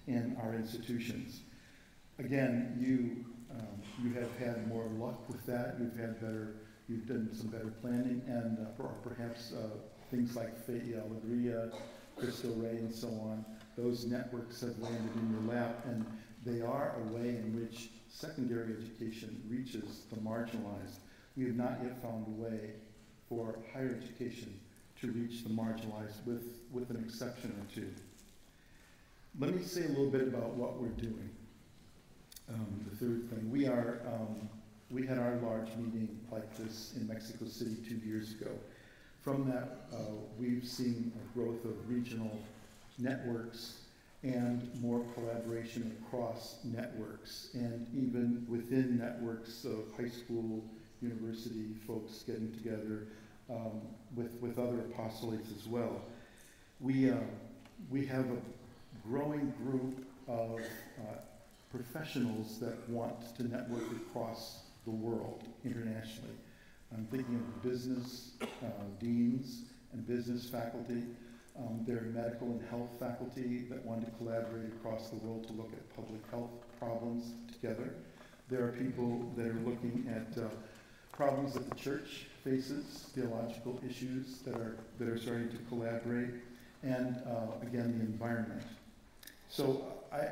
in our institutions. Again, you You have had more luck with that. You've done some better planning, and perhaps things like Fe y Alegría, Cristo Rey, and so on. Those networks have landed in your lap, and they are a way in which secondary education reaches the marginalized. We have not yet found a way for higher education to reach the marginalized, with an exception or two. Let me say a little bit about what we're doing. The third thing, we had our large meeting like this in Mexico City 2 years ago. From that, we've seen a growth of regional networks and more collaboration across networks, and even within networks of high school, university folks getting together with other apostolates as well. We have a growing group of professionals that want to network across the world internationally. I'm thinking of business deans and business faculty. There are medical and health faculty that want to collaborate across the world to look at public health problems together. There are people that are looking at problems that the church faces, theological issues that are starting to collaborate, and again, the environment. So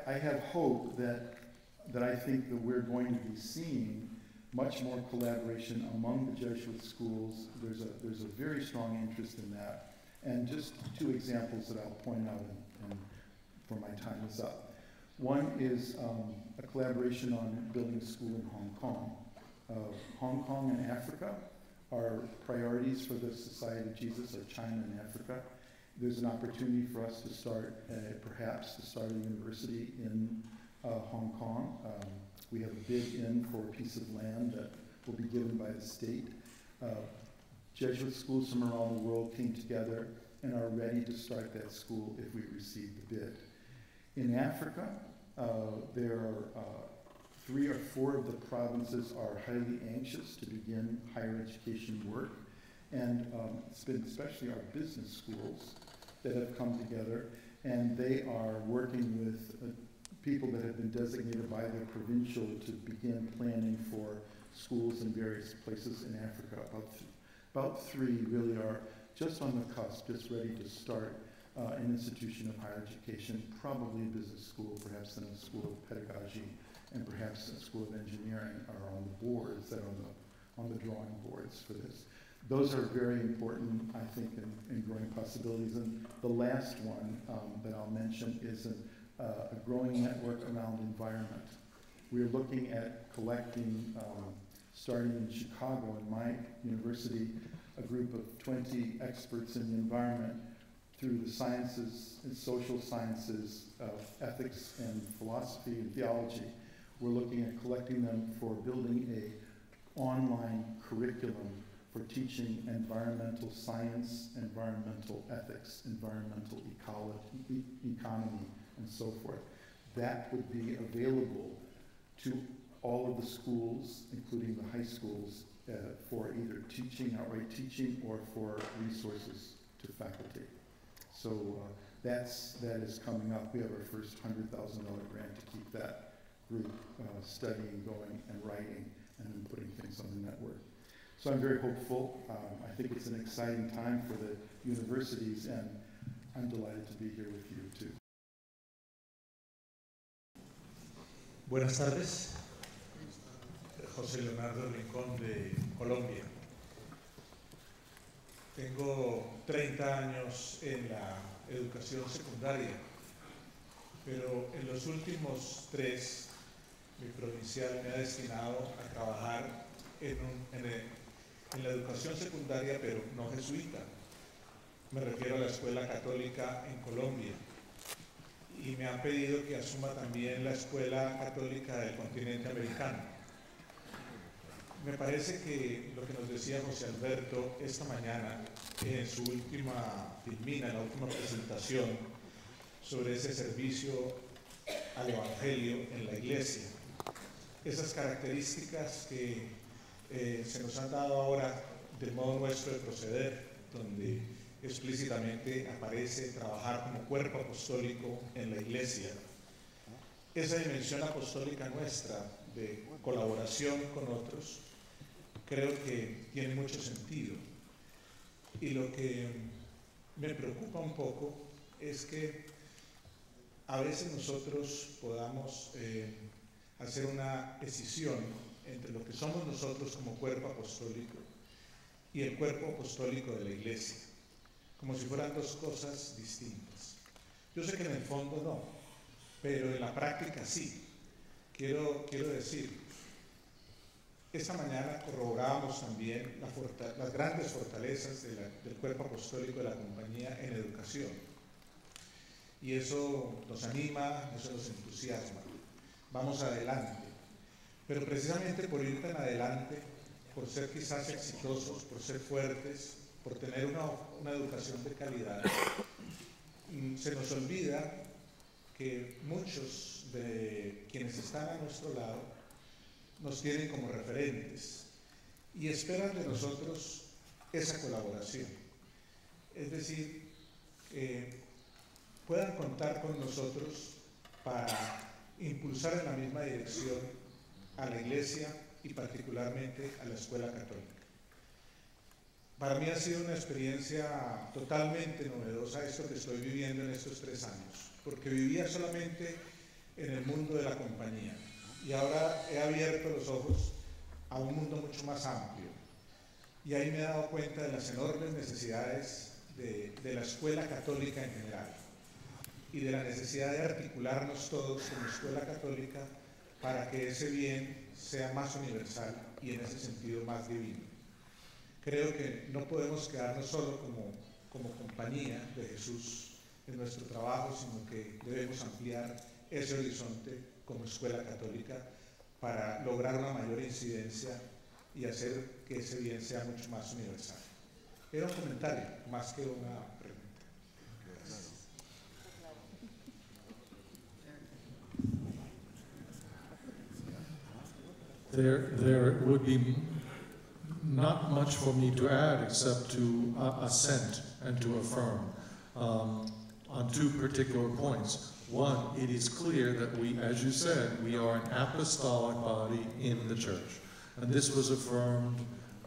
I have hope that I think that we're going to be seeing much more collaboration among the Jesuit schools. There's a very strong interest in that. And just 2 examples that I'll point out before my time is up. One is a collaboration on building a school in Hong Kong. Hong Kong and Africa are priorities for the Society of Jesus, or China and Africa. There's an opportunity for us to start, perhaps, to start a university in Hong Kong. We have a bid in for a piece of land that will be given by the state. Jesuit schools from around the world came together and are ready to start that school if we receive the bid. In Africa, there are 3 or 4 of the provinces are highly anxious to begin higher education work, and it's been especially our business schools that have come together, and they are working with people that have been designated by the provincial to begin planning for schools in various places in Africa. About 3 really are just on the cusp, just ready to start an institution of higher education, probably a business school, perhaps then a school of pedagogy, and perhaps a school of engineering are on the boards that are on the drawing boards for this. Those are very important, I think, in growing possibilities. And the last one that I'll mention is a growing network around environment. We're looking at collecting, starting in Chicago, in my university, a group of 20 experts in the environment through the sciences and social sciences of ethics and philosophy and theology. We're looking at collecting them for building an online curriculum for teaching environmental science, environmental ethics, environmental ecology, economy, and so forth. That would be available to all of the schools, including the high schools, for either teaching, outright teaching, or for resources to faculty. So that is coming up. We have our first $100,000 grant to keep that group studying, going, and writing, and then putting things on the network. So I'm very hopeful. I think it's an exciting time for the universities, and I'm delighted to be here with you too. Buenas tardes. José Leonardo Rincón de Colombia. Tengo 30 años en la educación secundaria, pero en los últimos 3 mi provincial me ha destinado a trabajar en la educación secundaria, pero no jesuita. Me refiero a la escuela católica en Colombia. Y me han pedido que asuma también la escuela católica del continente americano. Me parece que lo que nos decía José Alberto esta mañana en su última filmina, en la última presentación, sobre ese servicio al Evangelio en la iglesia, esas características que se nos han dado ahora del modo nuestro de proceder, donde explícitamente aparece trabajar como cuerpo apostólico en la iglesia. Esa dimensión apostólica nuestra de colaboración con otros, creo que tiene mucho sentido. Y lo que me preocupa un poco es que a veces nosotros podamos hacer una decisión entre lo que somos nosotros como cuerpo apostólico y el cuerpo apostólico de la Iglesia, como si fueran dos cosas distintas. Yo sé que en el fondo no, pero en la práctica sí. Quiero decir, esta mañana corroborábamos también las grandes fortalezas del cuerpo apostólico de la compañía en educación. Y eso nos anima, eso nos entusiasma. Vamos adelante. Pero precisamente por ir tan adelante, por ser quizás exitosos, por ser fuertes, por tener una educación de calidad, se nos olvida que muchos de quienes están a nuestro lado nos tienen como referentes y esperan de nosotros esa colaboración. Es decir, que puedan contar con nosotros para impulsar en la misma dirección a la Iglesia y particularmente a la Escuela Católica. Para mí ha sido una experiencia totalmente novedosa esto que estoy viviendo en estos 3 años, porque vivía solamente en el mundo de la compañía y ahora he abierto los ojos a un mundo mucho más amplio y ahí me he dado cuenta de las enormes necesidades de la escuela católica en general y de la necesidad de articularnos todos como escuela católica para que ese bien sea más universal y en ese sentido más divino. Creo que no podemos quedarnos solo como compañía de Jesús en nuestro trabajo, sino que debemos ampliar ese horizonte como escuela católica para lograr una mayor incidencia y hacer que ese bien sea mucho más universal. Era un comentario más que una pregunta. Gracias. There would be not much for me to add except to assent and to affirm on 2 particular points. One, it is clear that we, as you said, we are an apostolic body in the church. And this was affirmed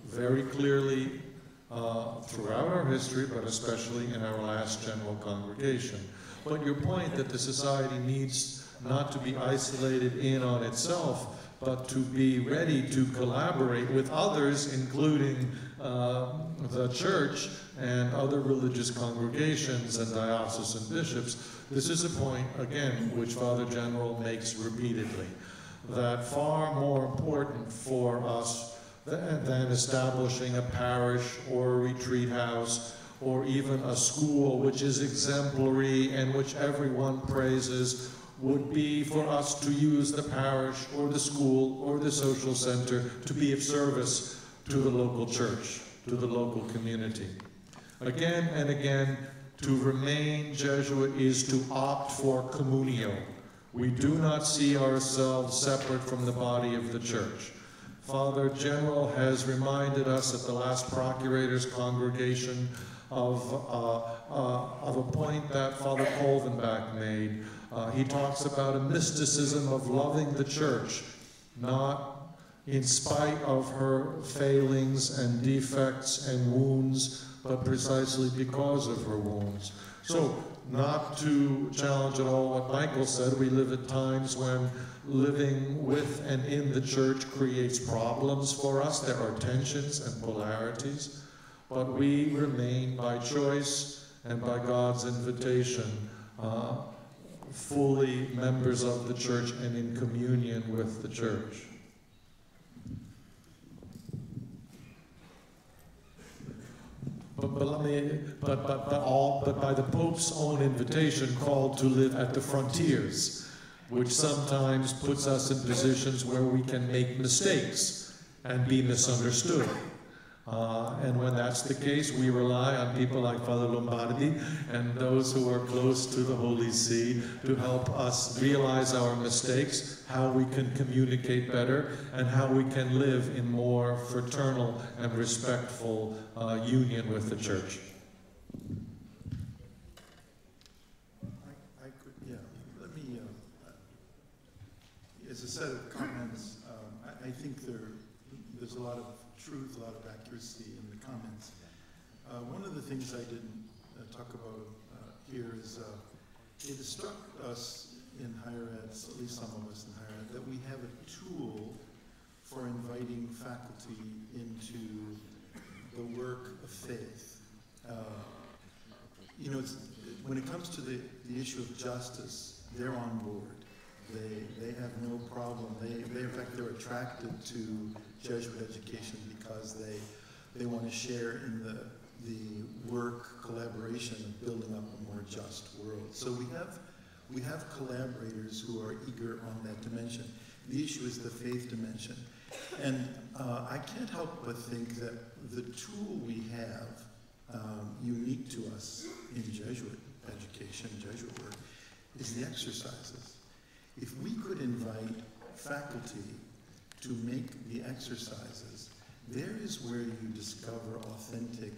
very clearly throughout our history, but especially in our last general congregation. But your point that the society needs not to be isolated in on itself, but to be ready to collaborate with others, including the church and other religious congregations and diocesan bishops. This is a point, again, which Father General makes repeatedly, that far more important for us than establishing a parish or a retreat house or even a school which is exemplary and which everyone praises would be for us to use the parish or the school or the social center to be of service to the local church, to the local community. Again and again, to remain Jesuit is to opt for communio. We do not see ourselves separate from the body of the church. Father General has reminded us at the last Procurator's congregation of a point that Father Kolvenbach made. He talks about a mysticism of loving the church, not in spite of her failings and defects and wounds, but precisely because of her wounds. So, not to challenge at all what Michael said, we live at times when living with and in the church creates problems for us. There are tensions and polarities, but we remain by choice and by God's invitation fully members of the church and in communion with the church. But by the Pope's own invitation, called to live at the frontiers, which sometimes puts us in positions where we can make mistakes and be misunderstood. And when that's the case, we rely on people like Father Lombardi and those who are close to the Holy See to help us realize our mistakes, how we can communicate better, and how we can live in more fraternal and respectful union with the Church. Let me, as a set of comments, I think there's a lot of truth, a lot of accuracy in the comments. One of the things I didn't talk about here is it has struck us in higher ed, at least some of us in higher ed, that we have a tool for inviting faculty into the work of faith. You know, when it comes to the issue of justice, they're on board. They have no problem. In fact, they're attracted to Jesuit education because they want to share in the work collaboration of building up a more just world. So we have collaborators who are eager on that dimension. The issue is the faith dimension. And I can't help but think that the tool we have, unique to us in Jesuit education, Jesuit work, is the exercises. If we could invite faculty to make the exercises, there is where you discover authentic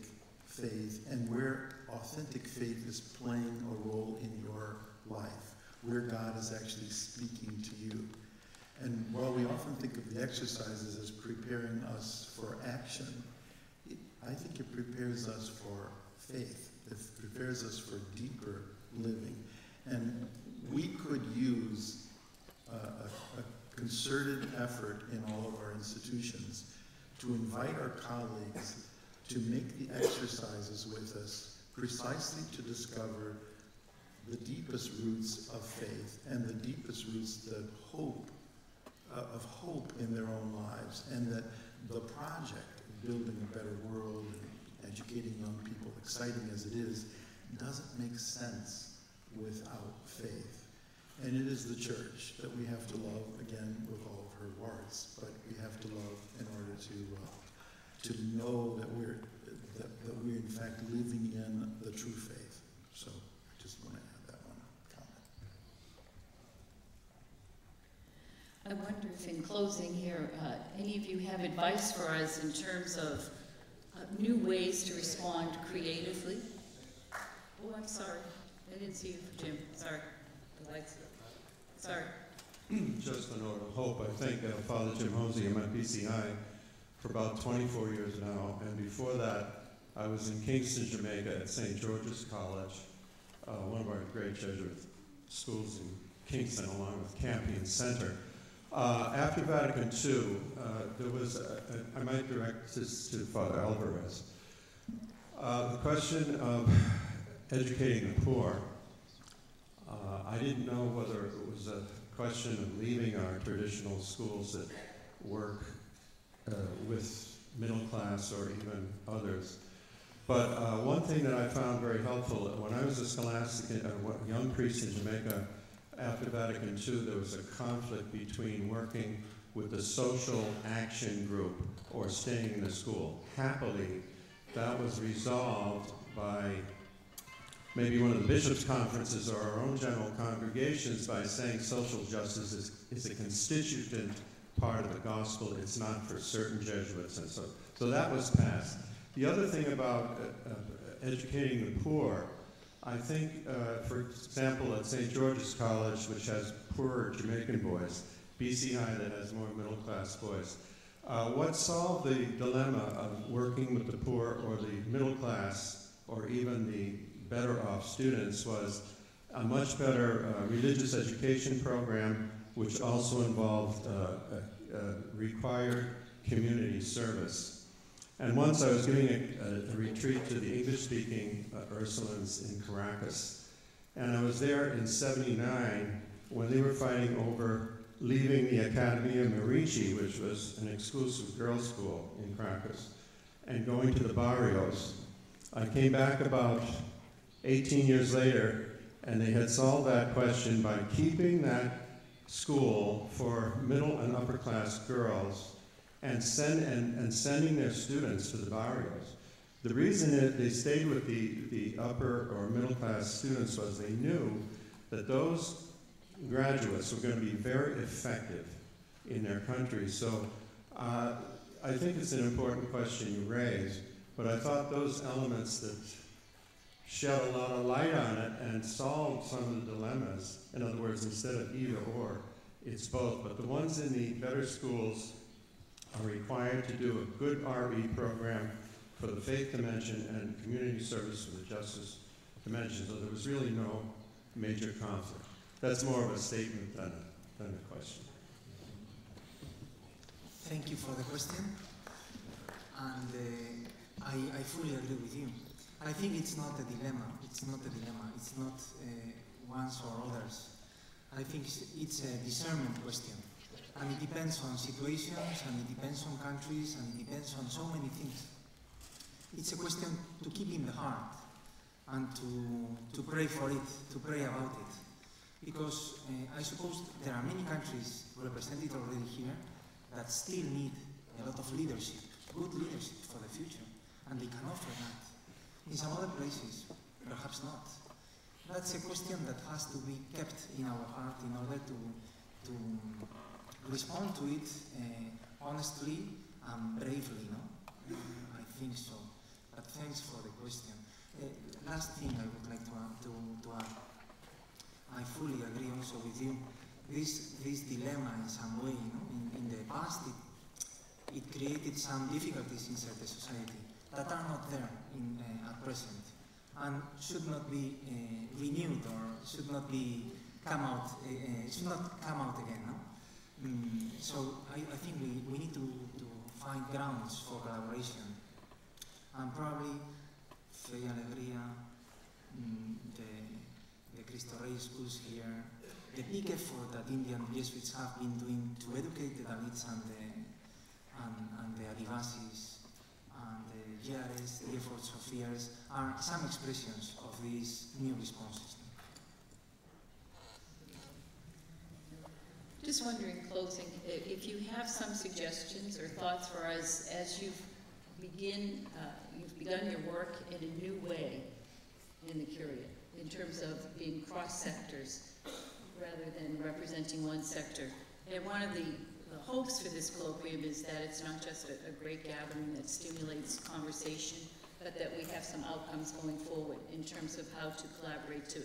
faith and where authentic faith is playing a role in your life, where God is actually speaking to you. And while we often think of the exercises as preparing us for action, I think it prepares us for faith. It prepares us for deeper living. And we could use a concerted effort in all of our institutions to invite our colleagues to make the exercises with us precisely to discover the deepest roots of faith and the deepest roots of hope in their own lives, and that the project of building a better world and educating young people, exciting as it is, doesn't make sense without faith. And it is the church that we have to love, again, with all of her warts, but we have to love in order to know that we're in fact living in the true faith. So I just want to add that one comment. I wonder if in closing here, any of you have advice for us in terms of new ways to respond creatively? Oh, I'm sorry. I didn't see you, Jim. Sorry. The lights. Sorry. Just a note of hope. I think Father Jim Hosey, I'm at BCI for about 24 years now, and before that, I was in Kingston, Jamaica at St. George's College, one of our great Jesuit schools in Kingston, along with Campion Center. After Vatican II, there was, I might direct this to Father Alvarez, the question of educating the poor. I didn't know whether it was a question of leaving our traditional schools that work with middle class or even others. But one thing that I found very helpful, when I was a scholastic young priest in Jamaica, after Vatican II, there was a conflict between working with the social action group or staying in the school. Happily, that was resolved by maybe one of the bishops' conferences or our own general congregations by saying social justice is a constituent part of the gospel. It's not for certain Jesuits. And so that was passed. The other thing about educating the poor, I think, for example, at St. George's College, which has poorer Jamaican boys, BCI that has more middle-class boys, what solved the dilemma of working with the poor or the middle class or even the better-off students was a much better religious education program, which also involved required community service. And once I was giving a retreat to the English-speaking Ursulines in Caracas, and I was there in '79 when they were fighting over leaving the Academia Merici, which was an exclusive girls' school in Caracas, and going to the barrios. I came back about 18 years later, and they had solved that question by keeping that school for middle and upper class girls and sending their students to the barrios. The reason that they stayed with the upper or middle class students was they knew that those graduates were going to be very effective in their country. So I think it's an important question you raised, but I thought those elements that shed a lot of light on it and solved some of the dilemmas. In other words, instead of either or, it's both. But the ones in the better schools are required to do a good RE program for the faith dimension and community service for the justice dimension. So there was really no major conflict. That's more of a statement than a question. Thank you for the question. And I fully agree with you. I think it's not a dilemma. It's not a dilemma. It's not ones or others. I think it's a discernment question. And it depends on situations, and it depends on countries, and it depends on so many things. It's a question to keep in the heart and to pray for it, to pray about it. Because I suppose there are many countries represented already here that still need a lot of leadership, good leadership for the future, and they can offer that. In some other places, perhaps not. That's a question that has to be kept in our heart in order to respond to it honestly and bravely, no? I think so. But thanks for the question. Last thing I would like to add. I fully agree also with you. This dilemma in some way, you know, in the past, it created some difficulties inside the society that are not there at present and should not be renewed or should not come out again. No? So I think we need to find grounds for collaboration, and probably Fe y Alegría, the Cristo Rey schools here, the big effort that Indian Jesuits have been doing to educate the Dalits and the Adivasis and the JRS, the efforts of years, are some expressions of these new responses. Just wondering, closing, if you have some suggestions or thoughts for us as you've begun your work in a new way in the Curia, in terms of being cross-sectors rather than representing one sector. And one of the hopes for this colloquium is that it's not just a great gathering that stimulates conversation, but that we have some outcomes going forward in terms of how to collaborate to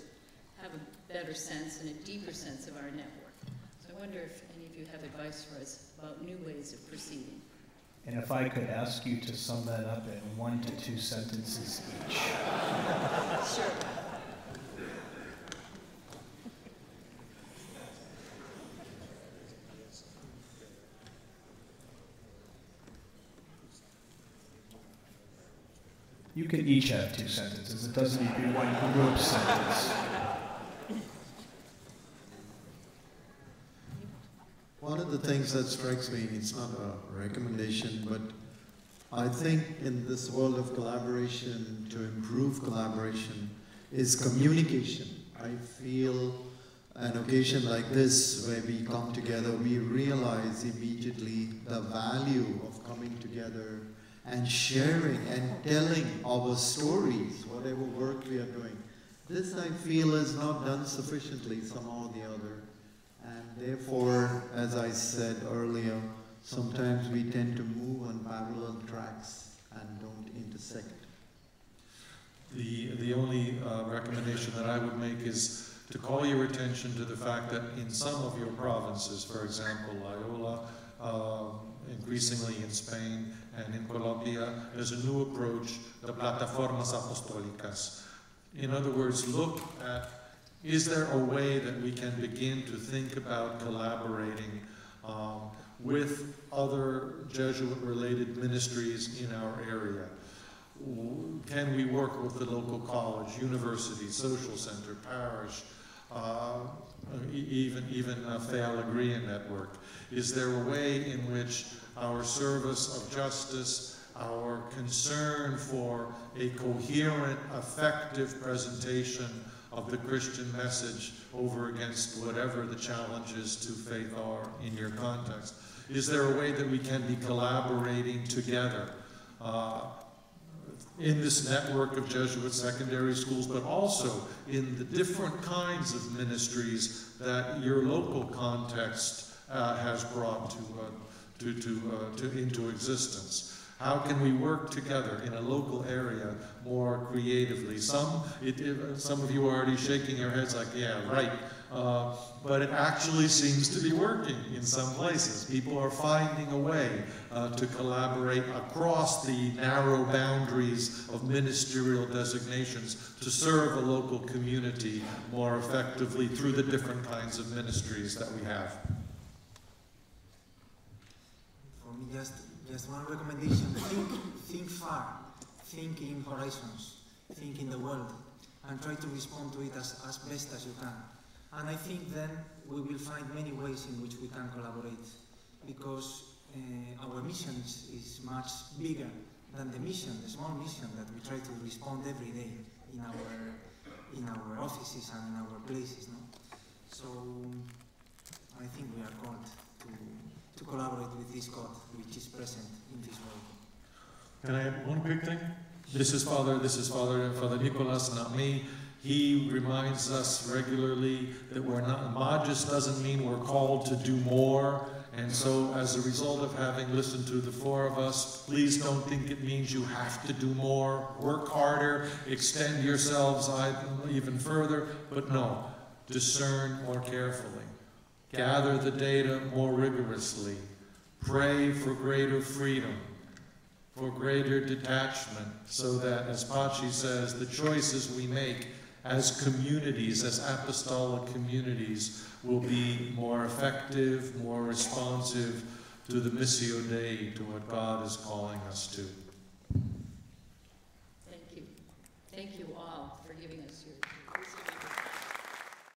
have a better sense and a deeper sense of our network. So I wonder if any of you have advice for us about new ways of proceeding. And if I could ask you to sum that up in 1 to 2 sentences each. Sure. You can each have 2 sentences. It doesn't need to be one group sentence. One of the things that strikes me, it's not a recommendation, but I think in this world of collaboration, to improve collaboration, is communication. I feel an occasion like this, where we come together, we realize immediately the value of coming together and sharing and telling our stories, whatever work we are doing. This, I feel, is not done sufficiently somehow or the other. And therefore, as I said earlier, sometimes we tend to move on parallel tracks and don't intersect. The only recommendation that I would make is to call your attention to the fact that in some of your provinces, for example, Loyola, increasingly in Spain and in Colombia, there's a new approach, the plataformas apostólicas. In other words, look at, is there a way that we can begin to think about collaborating with other Jesuit-related ministries in our area? Can we work with the local college, university, social center, parish, even Fe y Alegría network? Is there a way in which our service of justice, our concern for a coherent, effective presentation of the Christian message over against whatever the challenges to faith are in your context? Is there a way that we can be collaborating together in this network of Jesuit secondary schools, but also in the different kinds of ministries that your local context has brought into existence? How can we work together in a local area more creatively? Some of you are already shaking your heads like, yeah, right. but it actually seems to be working in some places. People are finding a way to collaborate across the narrow boundaries of ministerial designations to serve a local community more effectively through the different kinds of ministries that we have. For me, just one recommendation: think far, think in horizons, think in the world, and try to respond to it as best as you can. And I think then we will find many ways in which we can collaborate, because our mission is much bigger than the small mission that we try to respond every day in our offices and in our places. No? So I think we are called to collaborate with this God which is present in this world. Can I add one quick thing? This is Father Nicolas, not me. He reminds us regularly that we're not, modest doesn't mean we're called to do more. And so as a result of having listened to the four of us, please don't think it means you have to do more, work harder, extend yourselves even further, but no, discern more carefully. Gather the data more rigorously. Pray for greater freedom, for greater detachment, so that, as Pachi says, the choices we make as communities, as apostolic communities, will be more effective, more responsive to the Missio Dei, to what God is calling us to.